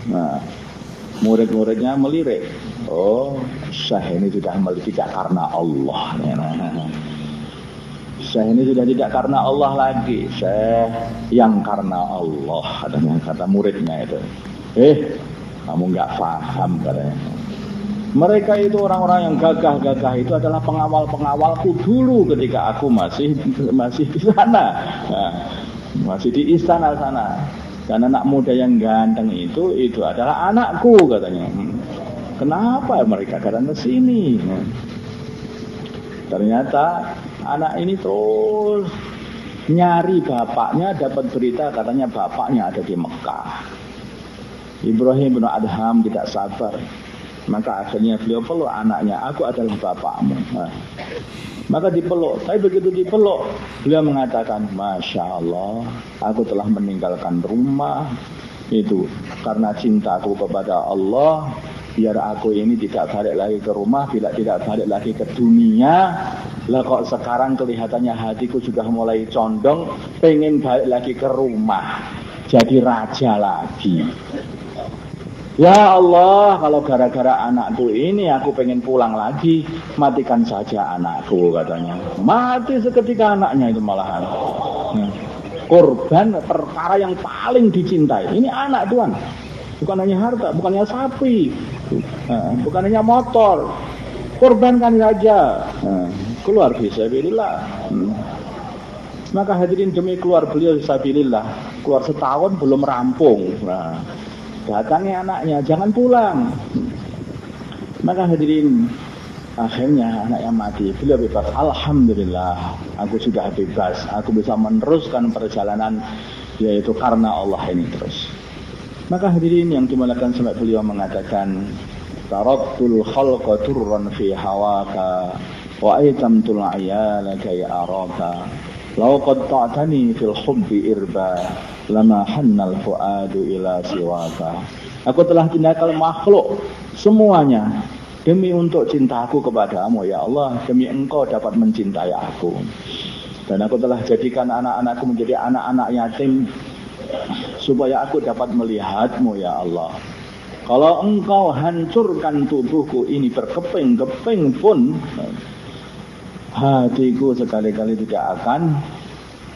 Nah, murid-muridnya melirik. Oh, Syekh ini sudah tidak karena Allah. Syekh ini sudah tidak karena Allah lagi. Syekh yang karena Allah, kata muridnya itu. Kamu nggak paham katanya. Mereka itu orang-orang yang gagah-gagah itu adalah pengawal-pengawalku dulu ketika aku masih di sana. Nah, masih di istana sana. Dan anak muda yang ganteng itu adalah anakku katanya. Kenapa mereka datang ke sini? Ternyata anak ini terus nyari bapaknya, dapat berita katanya bapaknya ada di Mekah. Ibrahim bin Adham tidak sabar. Maka akhirnya beliau peluk anaknya, aku adalah bapakmu. Nah, maka dipeluk. Tapi begitu dipeluk, beliau mengatakan, Masya Allah, aku telah meninggalkan rumah itu karena cintaku kepada Allah. Biar aku ini tidak balik lagi ke rumah, tidak balik lagi ke dunia. Lah kok sekarang kelihatannya hatiku sudah mulai condong, pengen balik lagi ke rumah, jadi raja lagi. Ya Allah, kalau gara-gara anakku ini aku pengen pulang lagi, matikan saja anakku katanya. Mati seketika anaknya itu malahan. Korban perkara yang paling dicintai. Ini anak Tuhan. Bukan hanya harta, bukan hanya sapi, bukan hanya motor. Korbankan saja. Keluar fisabilillah. Maka hadirin demi keluar beliau fisabilillah. Keluar setahun belum rampung. Datangnya anaknya, jangan pulang. Maka hadirin, akhirnya anaknya mati. Beliau bebas. Alhamdulillah, aku sudah bebas. Aku bisa meneruskan perjalanan, yaitu karena Allah ini terus. Maka hadirin yang dimuliakan, sampai beliau mengatakan, taraktul khalqa turran fi hawaka wa aitamtul ayala kay araka law qad ta'tani fil hubbi irba lama hannal fuadu ila siwaka. Aku telah tinggalkan makhluk semuanya demi untuk cintaku kepadamu ya Allah, demi engkau dapat mencintai aku. Dan aku telah jadikan anak-anakku menjadi anak-anak yatim supaya aku dapat melihatmu ya Allah. Kalau engkau hancurkan tubuhku ini berkeping-keping pun, hatiku sekali-kali tidak akan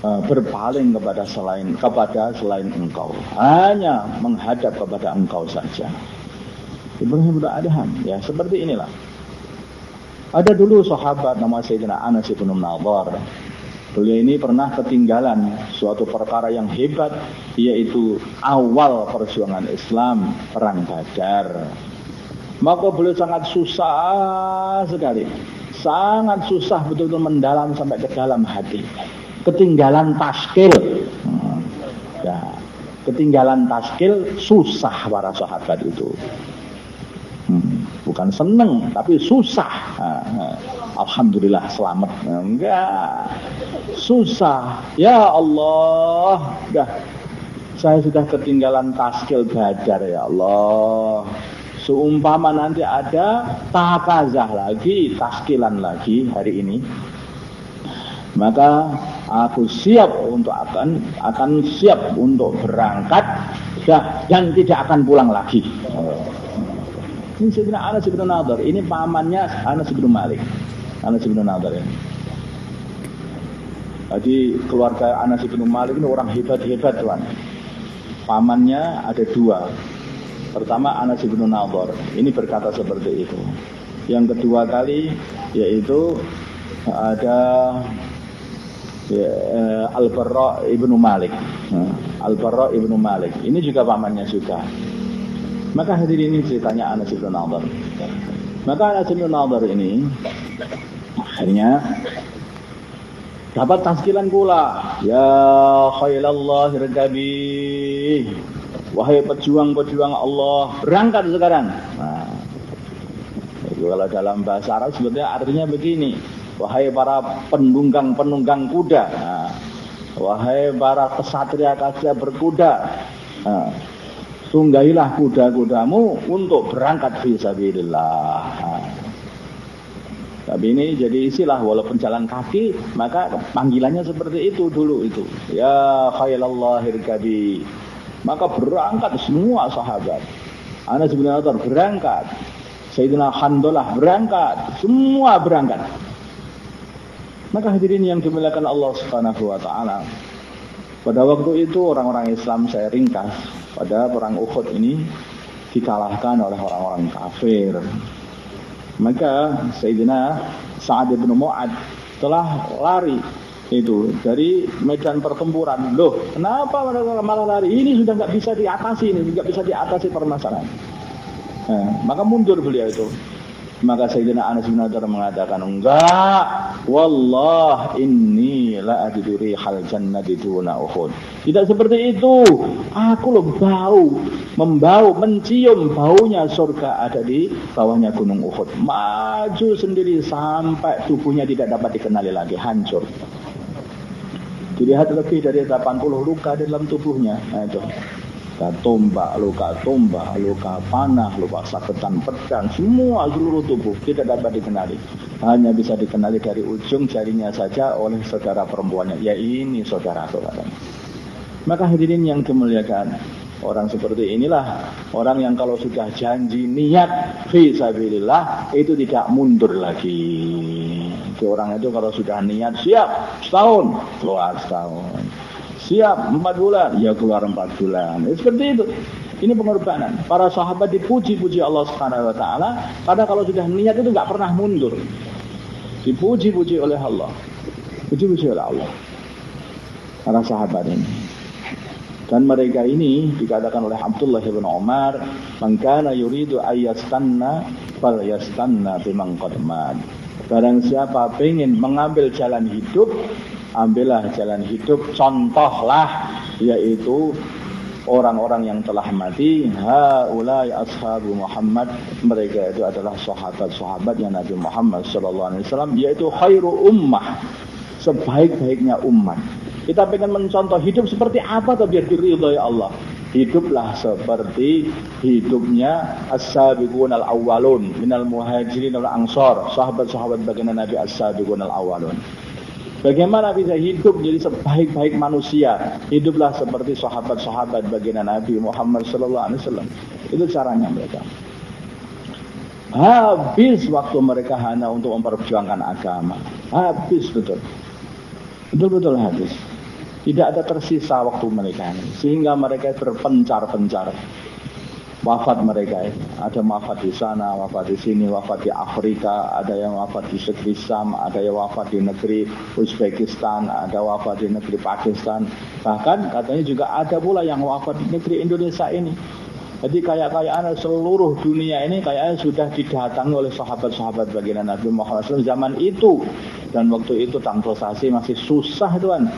berpaling kepada selain engkau, hanya menghadap kepada engkau saja. Ibrahim bin Adham, ya seperti inilah. Ada dulu sahabat nama Sayyidina Anas bin Nadhr. Beliau ini pernah ketinggalan suatu perkara yang hebat, yaitu awal perjuangan Islam, perang Badar. Maka beliau sangat susah sekali, sangat susah betul-betul mendalam sampai ke dalam hati. Ketinggalan taskil, ya, ketinggalan taskil susah para sahabat itu. Bukan seneng, tapi susah. Alhamdulillah selamat. Enggak, susah. Ya Allah, saya sudah ketinggalan taskil Badar ya Allah. Seumpama nanti ada takazah lagi, taskilan lagi hari ini, maka aku siap untuk akan siap untuk berangkat dan tidak akan pulang lagi. Ini Sayyidina Anas bin Nadhr, ini pamannya Anas bin Malik. Anas bin Nadhr ini. Jadi keluarga Anas bin Malik ini orang hebat-hebat tuan. Pamannya ada dua. Pertama Anas bin Nadhr, ini berkata seperti itu. Yang kedua kali yaitu ada Al-Barra ibnu Malik. Al-Barra ibnu Malik, ini juga pamannya juga. Maka hadirin ini ceritanya Anas bin Nadhr. Maka Anas bin Nadhr ini akhirnya dapat taskilan pula. Ya khailallah irkabi, wahai pejuang-pejuang Allah, berangkat sekarang. Nah, itu kalau dalam bahasa Arab sebetulnya artinya begini. Wahai para penunggang kuda, nah, wahai para kesatria-kesatria berkuda, nah, tunggahilah kuda-kudamu untuk berangkat fisabilillah. Tapi ini jadi istilah, walaupun jalan kaki, maka panggilannya seperti itu dulu itu. Ya khailallah irkabi. Maka berangkat semua sahabat. Anas bin Nadhr berangkat, Sayyidina Handalah berangkat, semua berangkat. Maka hadirin yang dimuliakan Allah Subhanahu wa taala, pada waktu itu orang-orang Islam, saya ringkas, pada perang Uhud ini dikalahkan oleh orang-orang kafir. Maka Sayyidina Sa'ad bin Mu'ad telah lari itu dari medan pertempuran. Loh, kenapa mereka malah lari? Ini sudah nggak bisa diatasi, permasalahan. Maka mundur beliau itu. Maka Sayyidina Anas bin Nadhr mengatakan, enggak, wallah inni la ajidu rihal jannati duna Uhud. Tidak seperti itu. Aku loh mencium baunya surga ada di bawahnya gunung Uhud. Maju sendiri sampai tubuhnya tidak dapat dikenali lagi, hancur. Dilihat lebih dari 80 luka di dalam tubuhnya. Nah, itu. Luka tombak, luka panah, luka sabetan pedang, semua seluruh tubuh tidak dapat dikenali. Hanya bisa dikenali dari ujung jarinya saja oleh saudara perempuannya. Ya ini saudara-saudaranya. Maka hadirin yang dimuliakan, orang seperti inilah orang yang kalau sudah janji niat fisabilillah itu tidak mundur lagi. Orang itu kalau sudah niat siap setahun, keluar setahun. Siap 4 bulan, ya keluar 4 bulan. Seperti itu. Ini pengorbanan. Para sahabat dipuji-puji Allah Subhanahu wa taala karena kalau sudah niat itu enggak pernah mundur. Dipuji-puji oleh Allah. Puji-puji oleh Allah. Para sahabat ini. Dan mereka ini dikatakan oleh Abdullah bin Umar, "Man kana yuridu ayyastanna falyastanna biman qad mat." Barang siapa ingin mengambil jalan hidup, ambillah jalan hidup, contohlah, yaitu orang-orang yang telah mati. Haulai ashabu Muhammad, mereka itu adalah sahabat-sahabat yang Nabi Muhammad SAW, yaitu khairu ummah, sebaik-baiknya umat. Kita pengen mencontoh hidup seperti apa tuh biar diridhoi Allah. Hiduplah seperti hidupnya as-sabiqun al-awwalun minal muhajirin wal ansar, sahabat-sahabat baginda Nabi as-sabiqun al-awwalun. Bagaimana bisa hidup jadi sebaik-baik manusia? Hiduplah seperti sahabat-sahabat baginda Nabi Muhammad SAW. Itu caranya mereka. Habis waktu mereka hanya untuk memperjuangkan agama. Habis betul. Betul-betul habis. Tidak ada tersisa waktu mereka ini. Sehingga mereka berpencar-pencar. Wafat mereka ini. Ada wafat di sana, wafat di sini, wafat di Afrika, ada yang wafat di negeri Sam, ada yang wafat di negeri Uzbekistan, ada wafat di negeri Pakistan. Bahkan katanya juga ada pula yang wafat di negeri Indonesia ini. Jadi kayaknya seluruh dunia ini kayaknya sudah didatangi oleh sahabat-sahabat baginda Nabi Muhammad SAW zaman itu. Dan waktu itu transportasi masih susah tuan.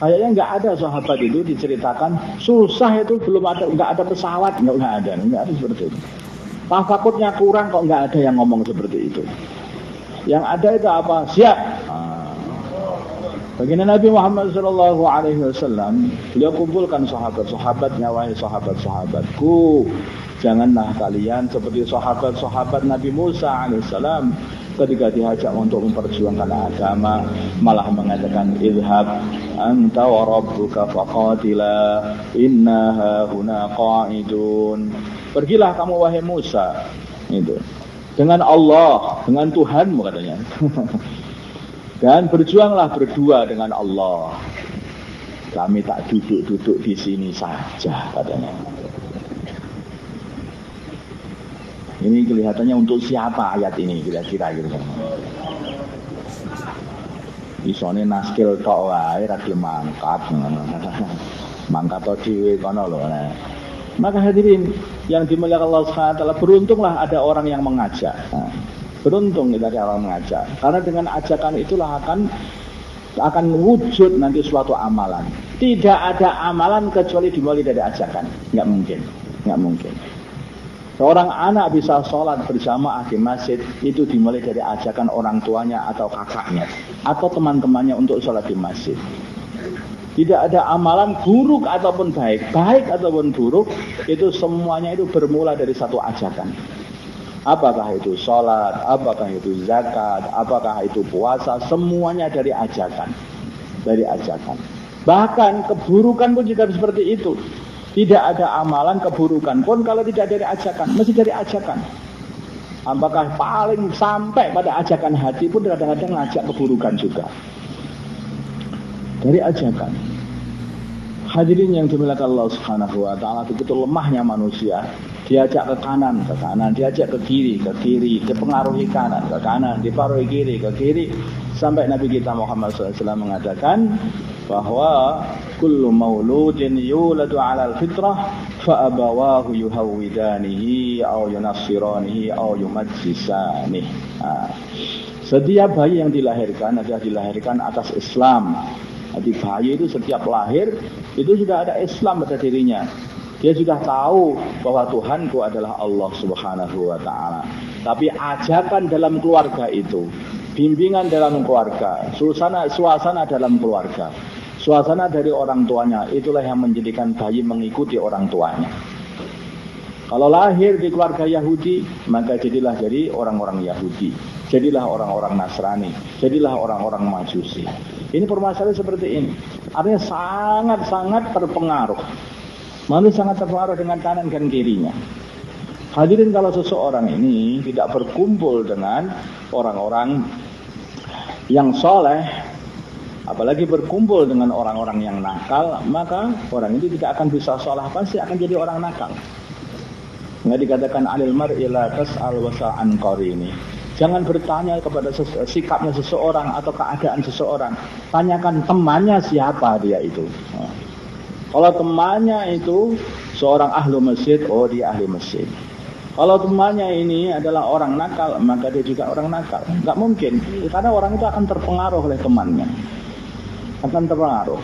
Kayaknya nggak ada sahabat itu diceritakan susah itu belum ada, nggak ada pesawat, nggak ada seperti itu. Tafakutnya kurang kok nggak ada yang ngomong seperti itu. Yang ada itu apa? Siap. Baginda Nabi Muhammad SAW, beliau kumpulkan sahabat-sahabatnya, wahai sahabat-sahabatku, janganlah kalian seperti sahabat-sahabat Nabi Musa alaihissalam ketika diajak untuk memperjuangkan agama malah mengatakan idhab anta wa rabbuka faqatila inna hahuna qa'idun. Pergilah kamu wahai Musa itu dengan Allah, dengan Tuhanmu katanya. Dan berjuanglah berdua dengan Allah. Kami tak duduk-duduk di sini saja katanya. Ini kelihatannya untuk siapa ayat ini kira-kira gitu. Isone naskil tok wae ra gelem mangkat. Mangkat to dhewe kono lho. Maka hadirin yang dimuliakan Allah Subhanahu wa taala, beruntunglah ada orang yang mengajak. Beruntung dari orang mengajak. Karena dengan ajakan itulah akan wujud nanti suatu amalan. Tidak ada amalan kecuali dimulai dari ajakan. Nggak mungkin. Seorang anak bisa sholat berjamaah di masjid itu dimulai dari ajakan orang tuanya atau kakaknya atau teman-temannya untuk sholat di masjid. Tidak ada amalan buruk ataupun baik ataupun buruk, itu semuanya itu bermula dari satu ajakan. Apakah itu sholat, apakah itu zakat, apakah itu puasa, semuanya dari ajakan. Bahkan keburukan pun juga seperti itu. Tidak ada amalan keburukan pun kalau tidak dari ajakan, mesti dari ajakan. Apakah paling sampai pada ajakan hati pun kadang-kadang ngajak keburukan juga. Dari ajakan. Hadirin yang dimuliakan Allah Subhanahu wa taala, begitu lemahnya manusia, diajak ke kanan, diajak ke kiri, dipengaruhi kanan, ke kanan, dipengaruhi kiri, sampai Nabi kita Muhammad SAW mengatakan bahwa kullu mauludin yuladu 'alal fitrah fa abawahu yuhawwidanihi aw yunassiranihi aw yumajjisanihi. Setiap bayi yang dilahirkan adalah dilahirkan atas Islam. Jadi bayi itu setiap lahir itu sudah ada Islam pada dirinya. Dia sudah tahu bahwa Tuhanku adalah Allah Subhanahu wa taala. Tapi ajakan dalam keluarga itu, bimbingan dalam keluarga, suasana dalam keluarga, suasana dari orang tuanya, itulah yang menjadikan bayi mengikuti orang tuanya. Kalau lahir di keluarga Yahudi, maka jadilah jadi orang-orang Yahudi. Jadilah orang-orang Nasrani. Jadilah orang-orang Majusi. Ini permasalahan seperti ini. Artinya sangat-sangat terpengaruh. Manusia sangat terpengaruh dengan kanan dan kirinya. Hadirin, kalau seseorang ini tidak berkumpul dengan orang-orang yang soleh, apalagi berkumpul dengan orang-orang yang nakal, maka orang ini tidak akan bisa soleh, pasti akan jadi orang nakal. Nggak dikatakan alil mar'i la tas'al wasa'an qarini. Jangan bertanya kepada sikapnya seseorang atau keadaan seseorang. Tanyakan temannya siapa dia itu. Kalau temannya itu seorang ahlu masjid, oh dia ahli masjid. Kalau temannya ini adalah orang nakal, maka dia juga orang nakal. Nggak mungkin, karena orang itu akan terpengaruh oleh temannya. Akan terpengaruh.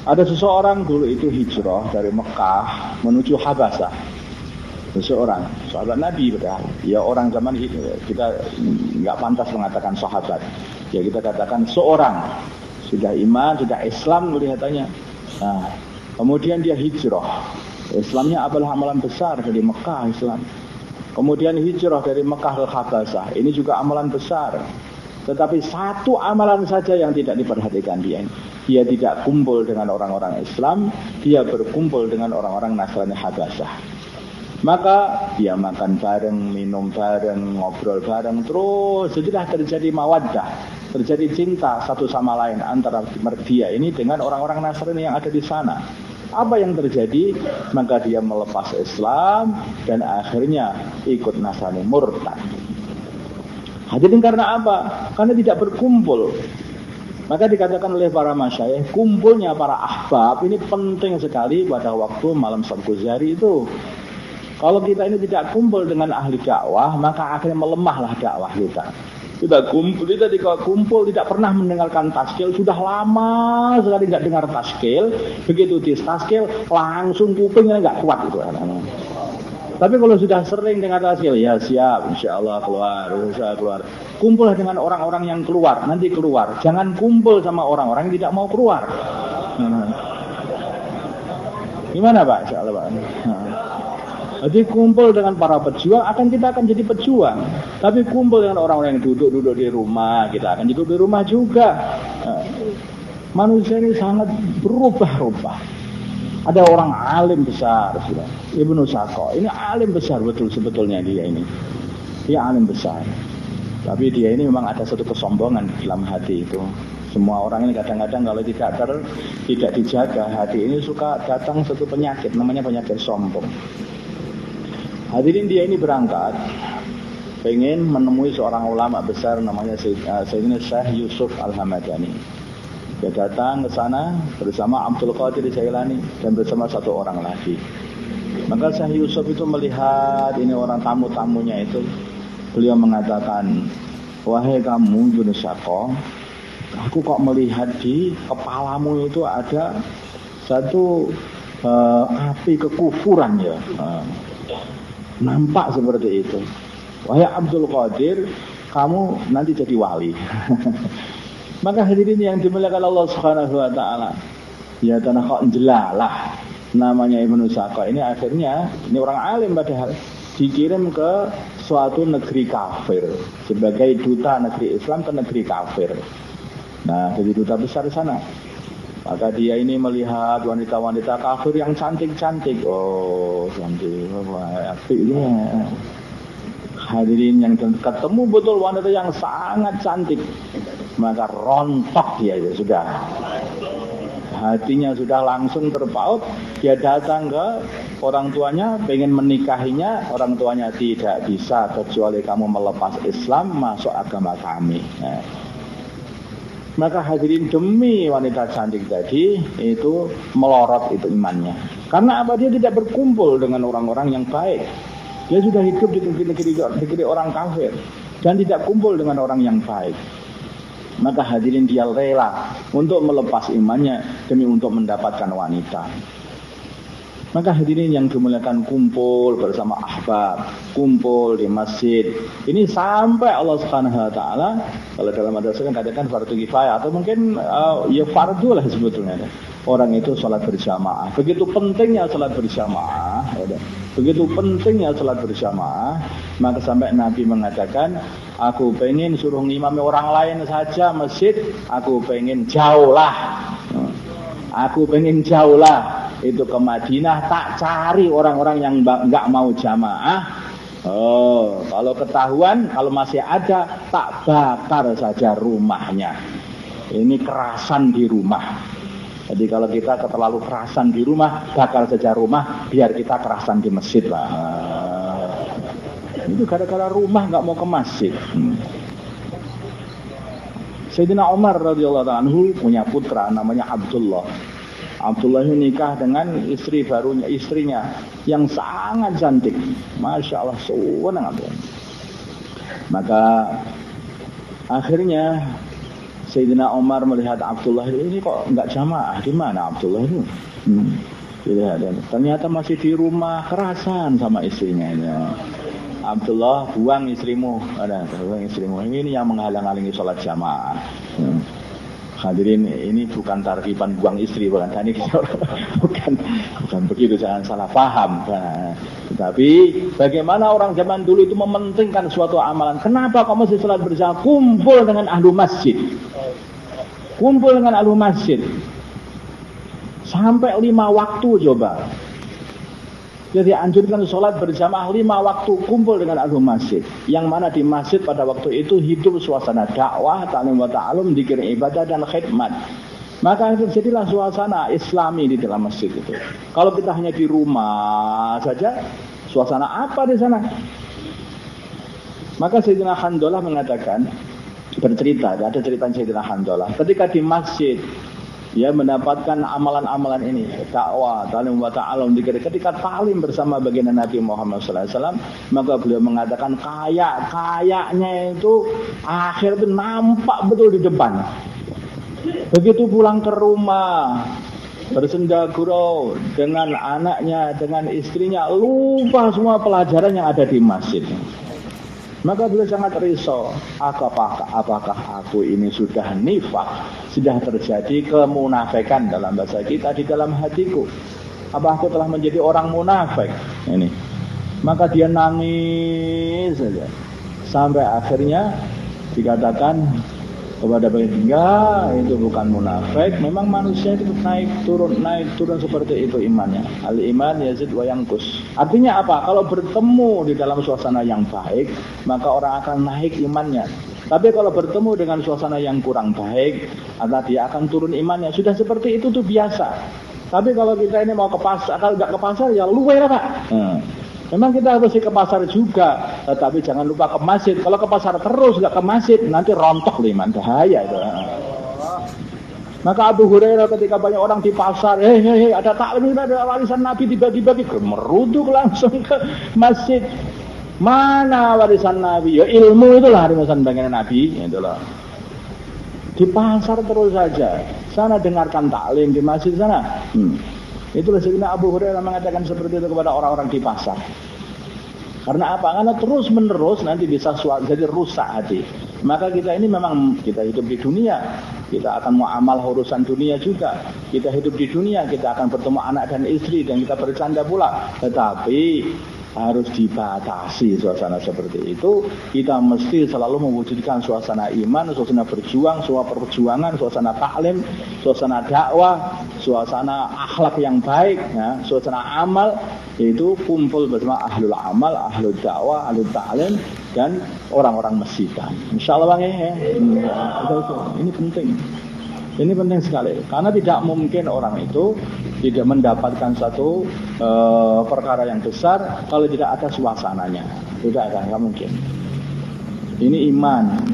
Ada seseorang dulu itu hijrah dari Mekah menuju Habasah. Seseorang, sahabat Nabi padahal. Ya orang zaman kita nggak pantas mengatakan sahabat. Ya kita katakan seorang. Sudah iman, sudah Islam kelihatannya. Nah, kemudian dia hijrah. Islamnya adalah amalan besar dari Mekah Islam. Kemudian hijrah dari Mekah ke Habasah. Ini juga amalan besar. Tetapi satu amalan saja yang tidak diperhatikan dia. Dia tidak kumpul dengan orang-orang Islam. Dia berkumpul dengan orang-orang Nasrani Habasah. Maka dia makan bareng, minum bareng, ngobrol bareng, terus setelah terjadi mawaddah. terjadi cinta satu sama lain antara dia ini dengan orang-orang Nasrani yang ada di sana. Apa yang terjadi? Maka dia melepas Islam dan akhirnya ikut Nasrani, murtad. Hadirin, karena apa? Karena tidak berkumpul. Maka dikatakan oleh para masyayikh, kumpulnya para ahbab ini penting sekali pada waktu malam Sabtu Jari itu. Kalau kita ini tidak kumpul dengan ahli dakwah, maka akhirnya melemahlah dakwah kita. Kita kumpul tidak pernah mendengarkan taskil, sudah lama sekali nggak dengar taskil. Begitu di taskil langsung kupingnya nggak kuat itu. Tapi kalau sudah sering dengar taskil, ya siap, insya Allah keluar. Kumpullah dengan orang-orang yang keluar, nanti keluar. Jangan kumpul sama orang-orang yang tidak mau keluar. Gimana Pak? Insya Allah Pak. Jadi kumpul dengan para pejuang, kita akan jadi pejuang. Tapi kumpul dengan orang-orang yang duduk di rumah, kita akan duduk di rumah juga. Manusia ini sangat berubah-ubah. Ada orang alim besar, Ibnu Saqo. Ini alim besar betul sebetulnya dia ini. Dia alim besar. Tapi dia ini memang ada satu kesombongan di dalam hati itu. Semua orang ini kadang-kadang kalau tidak dijaga, hati ini suka datang satu penyakit, namanya penyakit sombong. Hadirin, dia ini berangkat pengen menemui seorang ulama besar namanya Sayyidina Syekh Yusuf Al-Hamadani. Dia datang ke sana bersama Abdul Qadir Jailani dan bersama satu orang lagi. Maka Syekh Yusuf itu melihat ini orang tamu-tamunya itu. Beliau mengatakan, "Wahai kamu Yunus Saqo, aku kok melihat di kepalamu itu ada satu api kekufuran ya." Nampak seperti itu. Wahai Abdul Qadir, kamu nanti jadi wali. Maka hadirin yang dimuliakan Allah Subhanahu wa taala, ya tanah kok jelalah namanya Ibnu Saqo ini akhirnya ini orang alim padahal dikirim ke suatu negeri kafir sebagai duta negeri Islam ke negeri kafir. Nah, jadi duta besar di sana. Maka dia ini melihat wanita-wanita kafir yang cantik-cantik. Oh, cantik. Aslinya. Hadirin yang ketemu betul wanita yang sangat cantik. Maka rontok dia ya sudah. Hatinya sudah langsung terpaut. Dia datang ke orang tuanya, pengen menikahinya. Orang tuanya tidak bisa kecuali kamu melepas Islam, masuk agama kami. Nah. Maka hadirin, demi wanita cantik tadi itu melorot itu imannya. Karena apa? Dia tidak berkumpul dengan orang-orang yang baik. Dia sudah hidup di negeri orang kafir dan tidak kumpul dengan orang yang baik. Maka hadirin, dia rela untuk melepas imannya demi untuk mendapatkan wanita. Maka hadirin yang dimuliakan, kumpul bersama ahbab, kumpul di masjid. Ini sampai Allah Subhanahu wa taala, kalau dalam madrasah kan katakan fardu kifayah atau mungkin ya fardu lah sebetulnya. Orang itu salat berjamaah. Begitu pentingnya salat berjamaah, ya. Begitu pentingnya salat berjamaah, maka sampai Nabi mengatakan, aku pengen suruh ngimami orang lain saja masjid, aku pengen jauh lah. Aku pengen jauh lah itu ke Madinah, tak cari orang-orang yang enggak mau jamaah. Oh, kalau ketahuan, kalau masih ada, tak bakar saja rumahnya. Ini kerasan di rumah. Jadi kalau kita terlalu kerasan di rumah, bakar saja rumah, biar kita kerasan di masjid lah. Itu gara-gara rumah enggak mau ke masjid. Sayyidina Umar radhiyallahu anhu punya putra namanya Abdullah. Abdullah ini nikah dengan istrinya yang sangat cantik. Masya Allah, senang Abdullah. Maka akhirnya Sayyidina Umar melihat Abdullah ini kok enggak jamaah. Di mana Abdullah itu? Ternyata masih di rumah, kerasan sama istrinya. Abdullah, buang istrimu. Buang istrimu. Ini yang menghalang-halangi sholat jamaah. Hadirin, ini bukan tarifan buang istri, bukan begitu, jangan salah paham. Tetapi bagaimana orang zaman dulu itu mementingkan suatu amalan. Kenapa kok masih sholat bersama? Kumpul dengan ahlu masjid. Kumpul dengan ahlu masjid. Sampai 5 waktu coba. Jadi anjurkan sholat berjamaah 5 waktu kumpul dengan ahli masjid. Yang mana di masjid pada waktu itu hidup suasana dakwah, ta'lim wa ta'alum, dzikir ibadah dan khidmat. Maka terjadilah suasana islami di dalam masjid itu. Kalau kita hanya di rumah saja, suasana apa di sana? Maka Sayyidina Handolah mengatakan, bercerita, ada cerita Sayyidina Handolah. Ketika di masjid, dia mendapatkan amalan-amalan ini, dakwah, ta'lim wa ta'alum, ketika ta'lim bersama baginda Nabi Muhammad SAW, maka beliau mengatakan kayaknya itu akhir itu nampak betul di depan. Begitu pulang ke rumah, bersenda gurau dengan anaknya, dengan istrinya, lupa semua pelajaran yang ada di masjid. Maka beliau sangat risau, apakah aku ini sudah nifaq, sudah terjadi kemunafikan dalam bahasa kita di dalam hatiku. Apa aku telah menjadi orang munafik? Ini. Maka dia nangis saja. Sampai akhirnya dikatakan kepada enggak, itu bukan munafik. Memang manusia itu naik turun seperti itu imannya. Al iman yazid wa yanqus. Artinya apa? Kalau bertemu di dalam suasana yang baik, maka orang akan naik imannya. Tapi kalau bertemu dengan suasana yang kurang baik, maka dia akan turun imannya. Sudah seperti itu tuh biasa. Tapi kalau kita ini mau ke pasar, kalau nggak ke pasar ya luwe lah Pak. Memang kita harus ke pasar juga, tetapi jangan lupa ke masjid. Kalau ke pasar terus nggak ke masjid, nanti rontok liman, bahaya itu. Maka Abu Hurairah ketika banyak orang di pasar, ada taklim, ada warisan Nabi dibagi-bagi, meruduk langsung ke masjid. Mana warisan Nabi? Ya ilmu itulah warisan bagian Nabi, itulah. Di pasar terus saja, sana dengarkan taklim di masjid sana. Itulah Sayyidina Abu Hurairah mengatakan seperti itu kepada orang-orang di pasar. Karena apa? Karena terus menerus nanti bisa jadi rusak hati. Maka kita ini memang kita hidup di dunia, kita akan muamal urusan dunia juga. Kita hidup di dunia, kita akan bertemu anak dan istri dan kita bercanda pula. Tetapi harus dibatasi suasana seperti itu. Kita mesti selalu mewujudkan suasana iman, suasana berjuang, suasana perjuangan, suasana taklim, suasana dakwah, suasana akhlak yang baik, ya, suasana amal, yaitu kumpul bersama ahlul amal, ahlul dakwah, ahlul taklim dan orang-orang masjidan. Insyaallah ya. Ini penting. Ini penting sekali karena tidak mungkin orang itu tidak mendapatkan satu perkara yang besar kalau tidak ada suasananya. Tidak mungkin. Ini iman.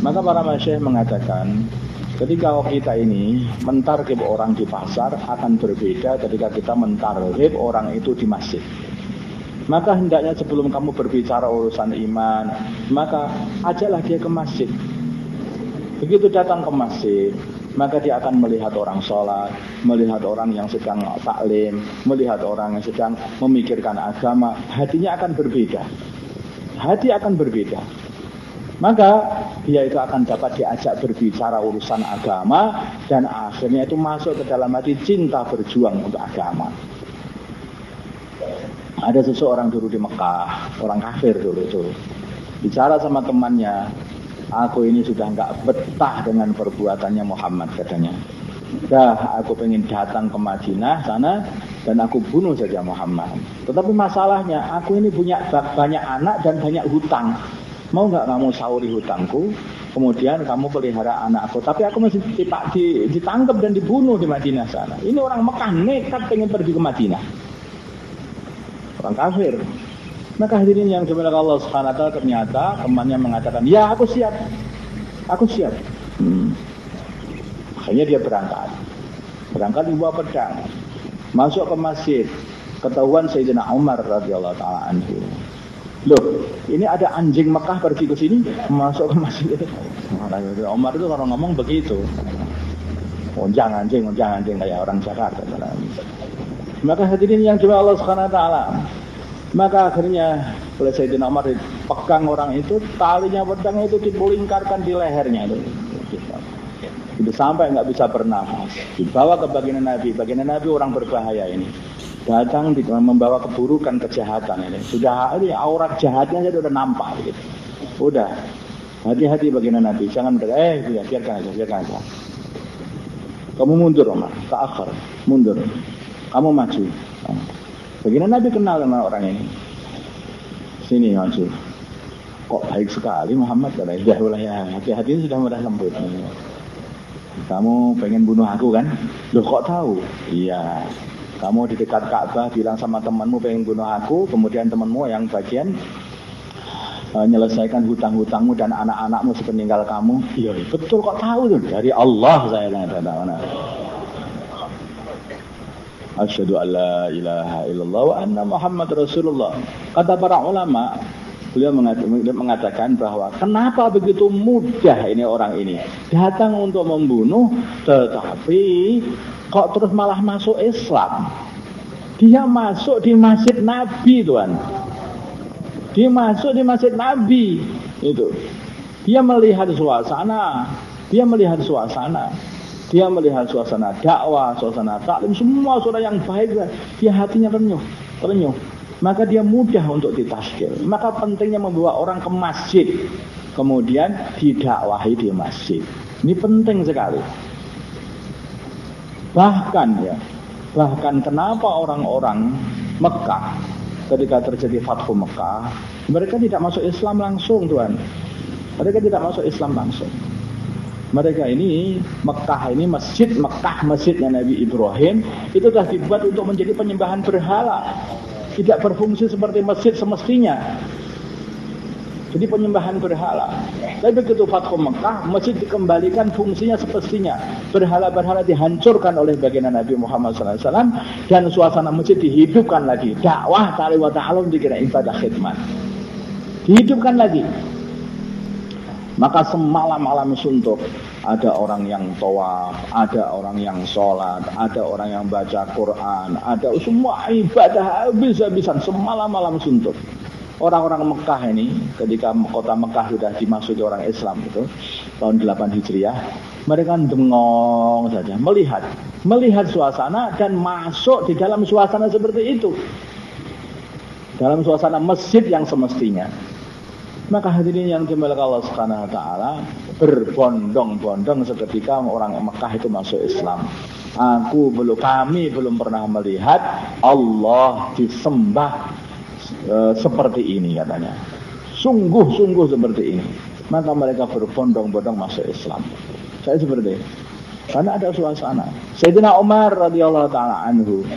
Maka para masyayikh mengatakan ketika kita ini mentarghib orang di pasar akan berbeda ketika kita mentarghib orang itu di masjid. Maka hendaknya sebelum kamu berbicara urusan iman, maka ajaklah dia ke masjid. Begitu datang ke masjid, maka dia akan melihat orang sholat, melihat orang yang sedang taklim, melihat orang yang sedang memikirkan agama, hatinya akan berbeda. Hati akan berbeda. Maka dia itu akan dapat diajak berbicara urusan agama dan akhirnya itu masuk ke dalam hati cinta berjuang untuk agama. Ada seseorang dulu di Mekah, orang kafir dulu itu, bicara sama temannya, aku ini sudah enggak betah dengan perbuatannya Muhammad katanya. Dah aku pengen datang ke Madinah sana dan aku bunuh saja Muhammad. Tetapi masalahnya aku ini punya banyak anak dan banyak hutang. Mau enggak kamu sauri hutangku? Kemudian kamu pelihara anakku. Tapi aku masih ditangkap dan dibunuh di Madinah sana. Ini orang Mekah nekat pengen pergi ke Madinah. Orang kafir. Maka hadirin yang dimuliakan Allah Subhanahu wa taala, ternyata temannya mengatakan, "Ya, aku siap. Aku siap." Akhirnya dia berangkat. Berangkat membawa pedang. Masuk ke masjid. Ketahuan Sayyidina Umar radhiyallahu taala anhu. Loh, ini ada anjing Mekah pergi ke sini, masuk ke masjid. Umar itu kalau ngomong begitu. Onjang anjing kayak orang Jakarta. Maka hadirin yang dimuliakan Allah Subhanahu wa taala, maka akhirnya oleh Sayyidina Umar dipegang orang itu, talinya pedang itu dipulingkarkan di lehernya itu sampai nggak bisa bernafas. Dibawa ke baginda Nabi orang berbahaya ini. Datang membawa keburukan, kejahatan ini. Sudah ini aurat jahatnya saja udah nampak gitu. Udah. Hati-hati baginda Nabi, jangan biarkan aja. Kamu mundur Umar, ta'akhir, mundur. Kamu maju. Baginda Nabi kenal sama orang ini. Sini Mansur, kok baik sekali Muhammad, katanya. Ya, hati-hati sudah mudah lembut. Kamu pengen bunuh aku kan? Loh kok tahu? Iya. Kamu di dekat Ka'bah bilang sama temanmu pengen bunuh aku, kemudian temanmu yang bagian menyelesaikan hutang-hutangmu dan anak-anakmu sepeninggal kamu. Iya, betul kok tahu tuh dari Allah saya kata. Asyhadu an la ilaha illallah wa anna Muhammad Rasulullah. Kata para ulama, beliau mengatakan bahwa kenapa begitu mudah ini orang ini datang untuk membunuh, tetapi kok terus malah masuk Islam. Dia masuk di masjid Nabi, Tuhan. Dia masuk di masjid Nabi itu. Dia melihat suasana, dia melihat suasana dakwah, suasana taklim, semua suara yang baik. Dia hatinya renyuh. Maka dia mudah untuk ditazkir. Maka pentingnya membawa orang ke masjid, kemudian didakwahi di masjid. Ini penting sekali. Bahkan kenapa orang-orang Mekah ketika terjadi Fathu Mekah, mereka tidak masuk Islam langsung, Tuhan. Mereka tidak masuk Islam langsung. Mereka ini, Mekah ini, masjidnya Nabi Ibrahim, itu telah dibuat untuk menjadi penyembahan berhala. Tidak berfungsi seperti masjid semestinya. Jadi penyembahan berhala. Tapi begitu Fathu Mekah, masjid dikembalikan fungsinya semestinya. Berhala-berhala dihancurkan oleh baginda Nabi Muhammad SAW, dan suasana masjid dihidupkan lagi. Dakwah, ta'lim wa ta'alum dikira ibadah khidmat. Dihidupkan lagi. Maka semalam-malam suntuk, ada orang yang tawaf, ada orang yang sholat, ada orang yang baca Quran, ada semua ibadah habis-habisan, semalam-malam suntuk. Orang-orang Mekah ini, ketika kota Mekah sudah dimasuki orang Islam itu, tahun 8 Hijriah, mereka dengong saja, melihat suasana dan masuk di dalam suasana seperti itu. Dalam suasana masjid yang semestinya. Maka hadirin yang dimuliakan Allah Subhanahu wa taala, berbondong-bondong seketika orang Mekah itu masuk Islam. Kami belum pernah melihat Allah disembah seperti ini, katanya. Sungguh-sungguh seperti ini. Maka mereka berbondong-bondong masuk Islam. Saya seperti ini. Karena ada suasana. Sayyidina Umar radhiyallahu taala anhu,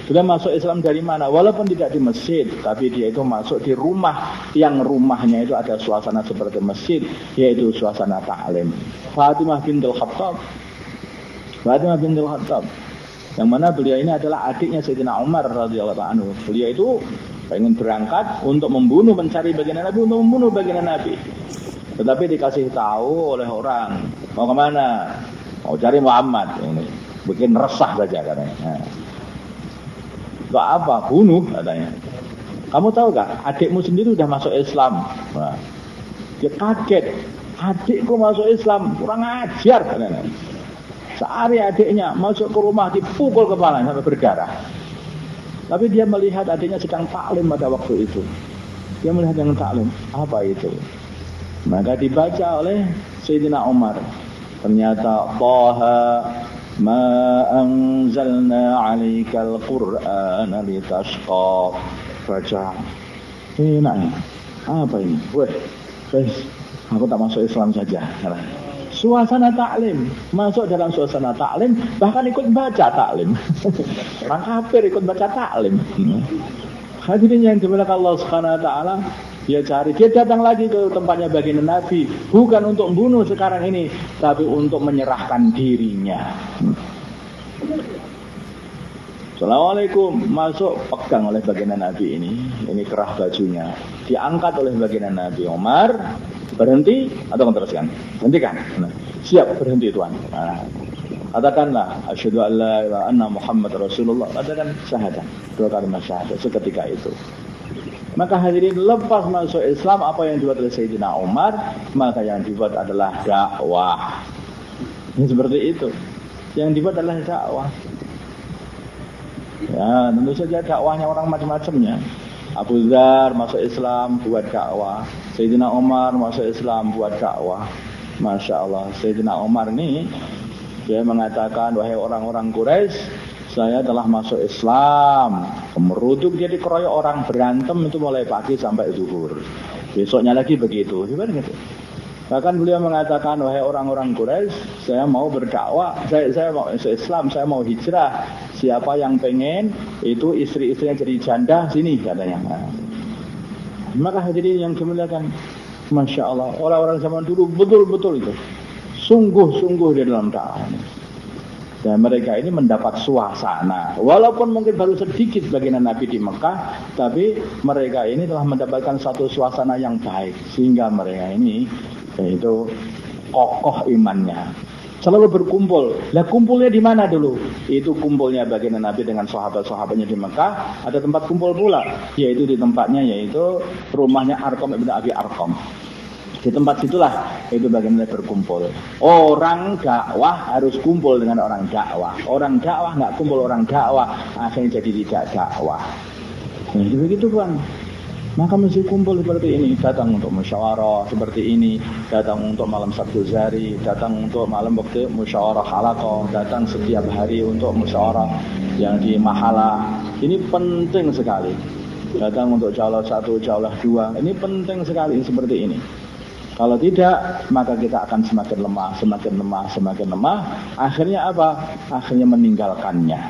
sudah masuk Islam dari mana? Walaupun tidak di masjid, tapi dia itu masuk di rumah yang rumahnya itu ada suasana seperti masjid, yaitu suasana ta'lim. Fatimah bintul Khattab, yang mana beliau ini adalah adiknya Sayyidina Umar radhiyallahu anhu. Beliau itu ingin berangkat untuk mencari baginda Nabi, untuk membunuh baginda Nabi. Tetapi dikasih tahu oleh orang, mau kemana? Mau cari Muhammad. Ini bikin resah saja katanya. Gak apa, bunuh katanya. Kamu tahu gak, adikmu sendiri udah masuk Islam. Nah, dia kaget, adikku masuk Islam, kurang ajar katanya. Sehari adiknya masuk ke rumah dipukul kepalanya sampai berdarah. Tapi dia melihat adiknya sedang taklim pada waktu itu. Dia melihat yang taklim, apa itu? Maka dibaca oleh Sayyidina Umar. Ternyata Taha ma anzalna 'alaikal qur'ana litashqa. Baca. Enak. Apa ini? Aku tak masuk Islam saja. Suasana taklim, masuk dalam suasana taklim, bahkan ikut baca taklim. Orang kafir ikut baca taklim. Hadirin yang dimuliakan Allah Subhanahu wa taala, dia datang lagi ke tempatnya baginda Nabi, bukan untuk membunuh sekarang ini, tapi untuk menyerahkan dirinya. Assalamualaikum, masuk, pegang oleh baginda Nabi ini kerah bajunya, diangkat oleh baginda Nabi. Umar, berhenti atau meneruskan? Hentikan. Siap, berhenti Tuan. Katakanlah asyhadu an la ilaha illallah anna Muhammad Rasulullah. Katakan syahadat, 2 kalimat syahadat seketika itu. Maka hadirin, lepas masuk Islam, apa yang dibuat oleh Sayyidina Umar, maka yang dibuat adalah dakwah. Ini seperti itu. Yang dibuat adalah dakwah. Ya, tentu saja dakwahnya orang macam-macamnya. Abu Dzar masuk Islam buat dakwah. Sayyidina Umar masuk Islam buat dakwah. Masya Allah, Sayyidina Umar ini dia mengatakan, wahai orang-orang Quraisy, saya telah masuk Islam. Meruduk dia dikeroyok orang, berantem itu mulai pagi sampai zuhur. Besoknya lagi begitu. Gitu. Bahkan beliau mengatakan, wahai orang-orang Quraisy, saya mau berdakwah, saya mau masuk Islam, saya mau hijrah. Siapa yang pengen itu istri-istrinya jadi janda, sini katanya. Maka hadirin yang dimuliakan, Masya Allah, orang-orang zaman dulu betul-betul itu sungguh-sungguh di dalam dakwah. Dan mereka ini mendapat suasana, walaupun mungkin baru sedikit bagian Nabi di Mekah, tapi mereka ini telah mendapatkan satu suasana yang baik, sehingga mereka ini yaitu kokoh imannya, selalu berkumpul. Lah kumpulnya di mana dulu? Itu kumpulnya bagian Nabi dengan sahabat-sahabatnya di Mekah. Ada tempat kumpul pula, yaitu di tempatnya, yaitu rumahnya Arqam ibn Abi Arqam. Di tempat situlah itu bagaimana berkumpul. Orang dakwah harus kumpul dengan orang dakwah. Orang dakwah nggak kumpul orang dakwah, akhirnya jadi tidak dakwah. Nah, begitu Bang. Maka mesti kumpul seperti ini, datang untuk musyawarah seperti ini, datang untuk malam Sabtu Zari, datang untuk malam waktu musyawarah halaqah, datang setiap hari untuk musyawarah yang di mahala. Ini penting sekali. Datang untuk jaulah 1, jaulah 2, ini penting sekali seperti ini. Kalau tidak, maka kita akan semakin lemah, semakin lemah, semakin lemah. Akhirnya apa? Akhirnya meninggalkannya.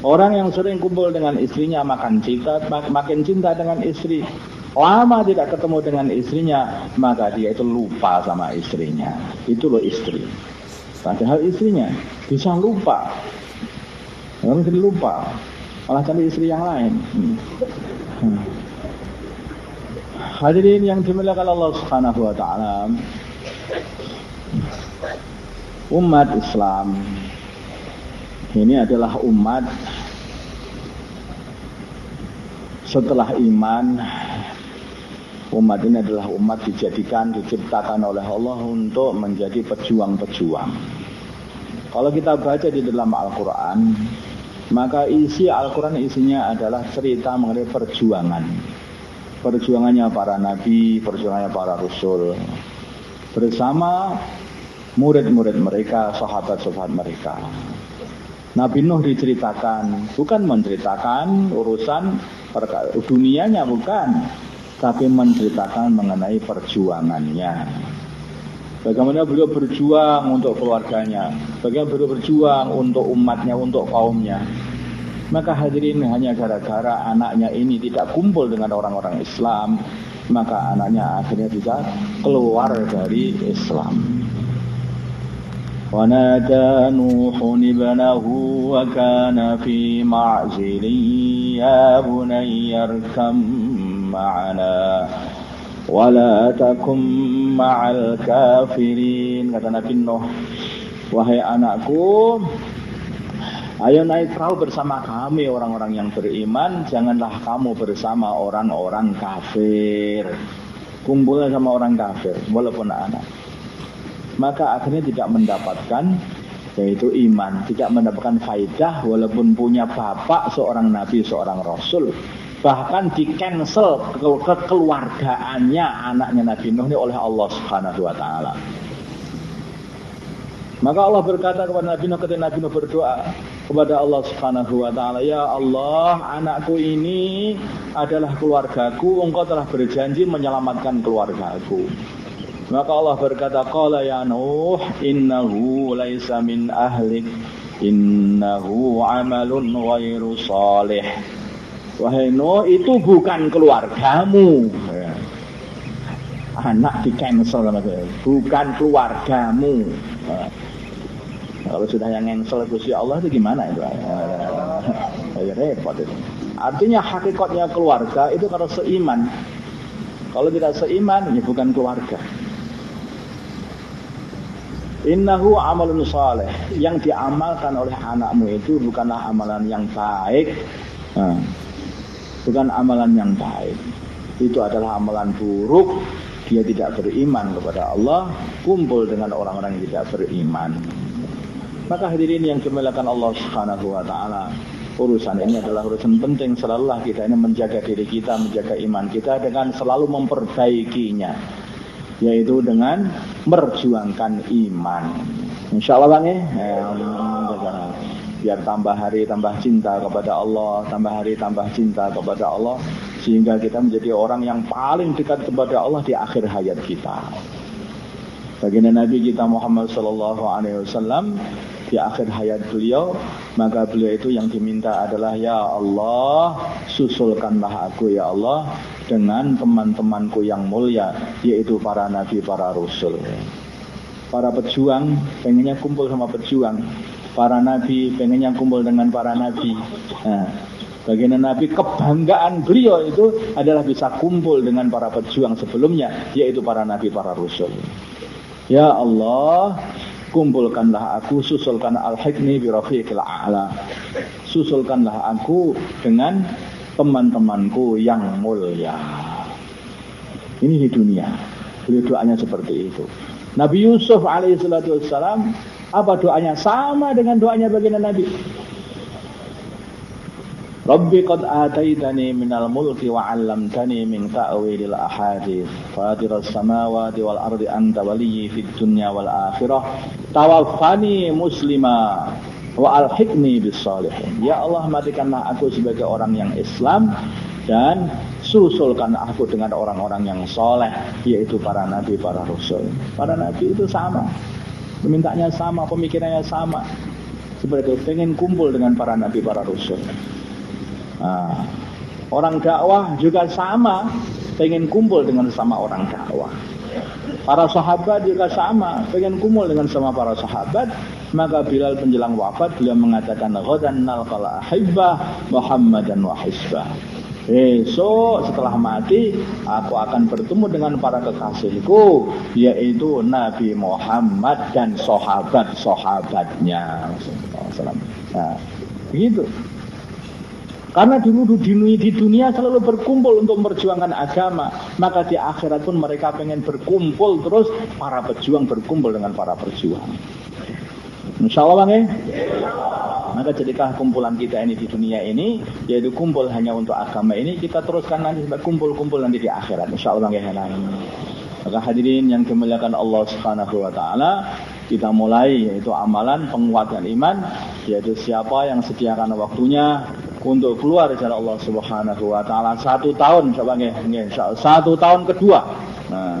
Orang yang sering kumpul dengan istrinya makin cinta dengan istri. Lama tidak ketemu dengan istrinya, maka dia itu lupa sama istrinya. Itu loh istri. Padahal istrinya bisa lupa. Orang jadi lupa. Malah cari istri yang lain. Hadirin yang dimuliakan Allah Subhanahu wa taala. Umat Islam ini adalah umat setelah iman. Umat ini adalah umat diciptakan oleh Allah untuk menjadi pejuang-pejuang. Kalau kita baca di dalam Al-Quran, maka isi Al-Quran isinya adalah cerita mengenai perjuangan. Perjuangannya para nabi, perjuangannya para rasul bersama murid-murid mereka, sahabat-sahabat mereka. Nabi Nuh diceritakan, bukan menceritakan urusan dunianya, bukan, tapi menceritakan mengenai perjuangannya. Bagaimana beliau berjuang untuk keluarganya, bagaimana beliau berjuang untuk umatnya, untuk kaumnya. Maka hadirin, hanya gara-gara anaknya ini tidak kumpul dengan orang-orang Islam, maka anaknya akhirnya bisa keluar dari Islam. Wa nada Nuhun ibnahu wa kana fi ma'zili ya bunayya arkam ma'ana wa la takum ma'al kafirin. Kata Nabi Nuh, wahai anakku, ayo naik perahu bersama kami orang-orang yang beriman, janganlah kamu bersama orang-orang kafir. Kumpulnya sama orang kafir, walaupun anak. Maka akhirnya tidak mendapatkan, yaitu iman, tidak mendapatkan faidah walaupun punya bapak seorang nabi, seorang rasul. Bahkan di-cancel kekeluargaannya anaknya Nabi Nuh ini oleh Allah Subhanahu wa taala. Maka Allah berkata kepada Nabi Nuh ketika Nabi Nuh berdoa kepada Allah Subhanahu wa taala, ya Allah, anakku ini adalah keluargaku, engkau telah berjanji menyelamatkan keluargaku. Maka Allah berkata, qala ya Nuh innahu laisa min ahlik, innahu amalun ghairu salih. Wahai Nuh, itu bukan keluargamu. Anak di-cancel sama saya, bukan keluargamu. Kalau sudah yang cancel Gusti Allah itu gimana itu? Repot itu. Artinya hakikatnya keluarga itu kalau seiman. Kalau tidak seiman, ya bukan keluarga. Innahu amalun saleh. Yang diamalkan oleh anakmu itu bukanlah amalan yang baik. Bukan amalan yang baik. Itu adalah amalan buruk. Dia tidak beriman kepada Allah, kumpul dengan orang-orang yang tidak beriman. Maka hadirin yang dimuliakan Allah Subhanahu wa taala, urusan ini adalah urusan penting. Selalulah kita ini menjaga diri kita, menjaga iman kita dengan selalu memperbaikinya, yaitu dengan merjuangkan iman. Insya Allah Bang ya. Biar tambah hari tambah cinta kepada Allah, tambah hari tambah cinta kepada Allah, sehingga kita menjadi orang yang paling dekat kepada Allah di akhir hayat kita. Baginda Nabi kita Muhammad sallallahu alaihi wasallam di akhir hayat beliau, maka beliau itu yang diminta adalah, ya Allah, susulkanlah aku ya Allah dengan teman-temanku yang mulia, yaitu para nabi, para rasul. Para pejuang pengennya kumpul sama pejuang, para nabi pengennya kumpul dengan para nabi. Nah, baginda Nabi kebanggaan beliau itu adalah bisa kumpul dengan para pejuang sebelumnya, yaitu para nabi, para rasul. Ya Allah, kumpulkanlah aku, susulkan al-hikni bi rafiqil a'la. Susulkanlah aku dengan teman-temanku yang mulia. Ini di dunia. Beliau doanya seperti itu. Nabi Yusuf alaihissalatu wassalam, apa doanya? Sama dengan doanya baginda Nabi. Rabbi qad ataitani minal mulki wa 'allamtani min ta'wilil ahadits fatiras samawati wal ardi anta waliyyi fid dunya wal akhirah tawaffani muslima wa alhiqni bis shalihin. Ya Allah, matikanlah aku sebagai orang yang Islam dan susulkan aku dengan orang-orang yang soleh, yaitu para nabi, para rasul. Para nabi itu sama, permintaannya sama, pemikirannya sama. Seperti itu, pengen kumpul dengan para nabi, para rasul. Nah, orang dakwah juga sama, pengen kumpul dengan sama orang dakwah. Para sahabat juga sama, pengen kumpul dengan sama para sahabat. Maka Bilal menjelang wafat, beliau mengatakan, ghadan nalqal ahibbah Muhammadan wa hisbah. Besok setelah mati, aku akan bertemu dengan para kekasihku, yaitu Nabi Muhammad dan sahabat-sahabatnya. Nah, begitu. Karena dulu di dunia selalu berkumpul untuk memperjuangkan agama, maka di akhirat pun mereka pengen berkumpul terus, para pejuang berkumpul dengan para perjuang. Insya Allah Bang ya. Maka jadilah kumpulan kita ini di dunia ini, yaitu kumpul hanya untuk agama ini, kita teruskan nanti kumpul-kumpul nanti di akhirat. Insya Allah Bang ya. Maka hadirin yang dimuliakan Allah Subhanahu wa taala, kita mulai yaitu amalan penguatan iman, yaitu siapa yang sediakan waktunya untuk keluar dari Allah Subhanahu wa taala 1 tahun, Insya Allah Bang ya. 1 tahun kedua. Nah,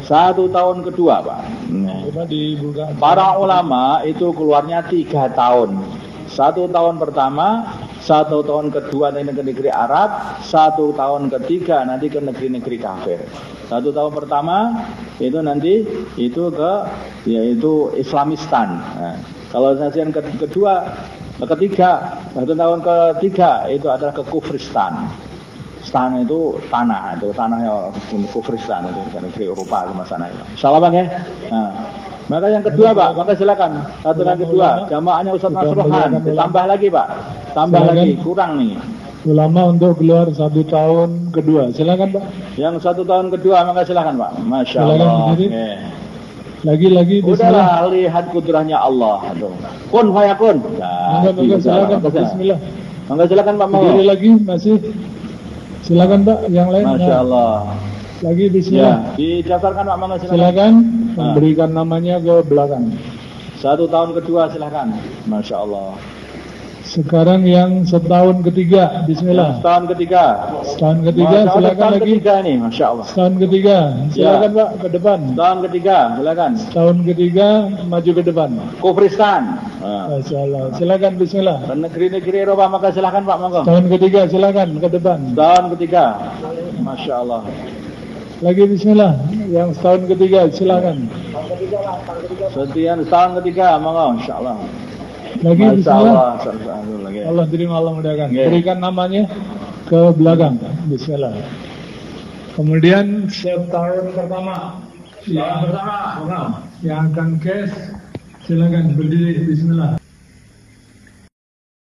1 tahun kedua Pak. Nah, para ulama itu keluarnya 3 tahun. 1 tahun pertama, 1 tahun kedua nanti ke negeri Arab, 1 tahun ketiga nanti ke negeri-negeri kafir. 1 tahun pertama itu nanti itu ke yaitu Islamistan. Nah, kalau yang ketiga, 1 tahun ketiga itu adalah ke Kufristan. Stan itu tanahnya Kufristan itu negeri Eropa ke sana itu. Insyaallah Bang ya. Nah, maka yang kedua Pak, maka silakan. 1 tahun kedua, jamaahnya Ustaz Nasruhan, tambah lagi Pak. Tambah silakan. Lagi, kurang nih. Ulama untuk keluar 1 tahun kedua, silakan Pak. Yang 1 tahun kedua, maka silakan Pak. Masya Allah. Lagi-lagi udahlah, lihat kudrahnya Allah. Kun fayakun. Maka silakan. Bismillah. Maka silakan Pak. Berdiri lagi masih. Silakan Pak, yang lain. Masya Allah. Lagi bismillah. Ya, didaftarkan Pak, maka silakan memberikan namanya ke belakang. 1 tahun kedua silakan. Masya Allah. Sekarang yang setahun ketiga, bismillah. Setahun ketiga. Setahun ketiga, silakan setahun lagi. Ketiga nih, Masya Allah. Setahun ketiga, silakan Pak, ke depan. Setahun ketiga, silakan. Setahun ketiga, maju ke depan. Kufristan. Masya Allah, silakan bismillah. Negeri-negeri Eropa, maka silakan Pak, monggo. Setahun ketiga, silakan ke depan. Setahun ketiga, Masya Allah. Lagi bismillah, yang setahun ketiga, silakan. Setahun ketiga, monggo, Insya Allah. Lagi bismillah. Lagi. Allah terima, Allah mudahkan. Berikan namanya ke belakang. Bismillah. Kemudian setahun pertama. Yang akan cash, silakan berdiri. Bismillah.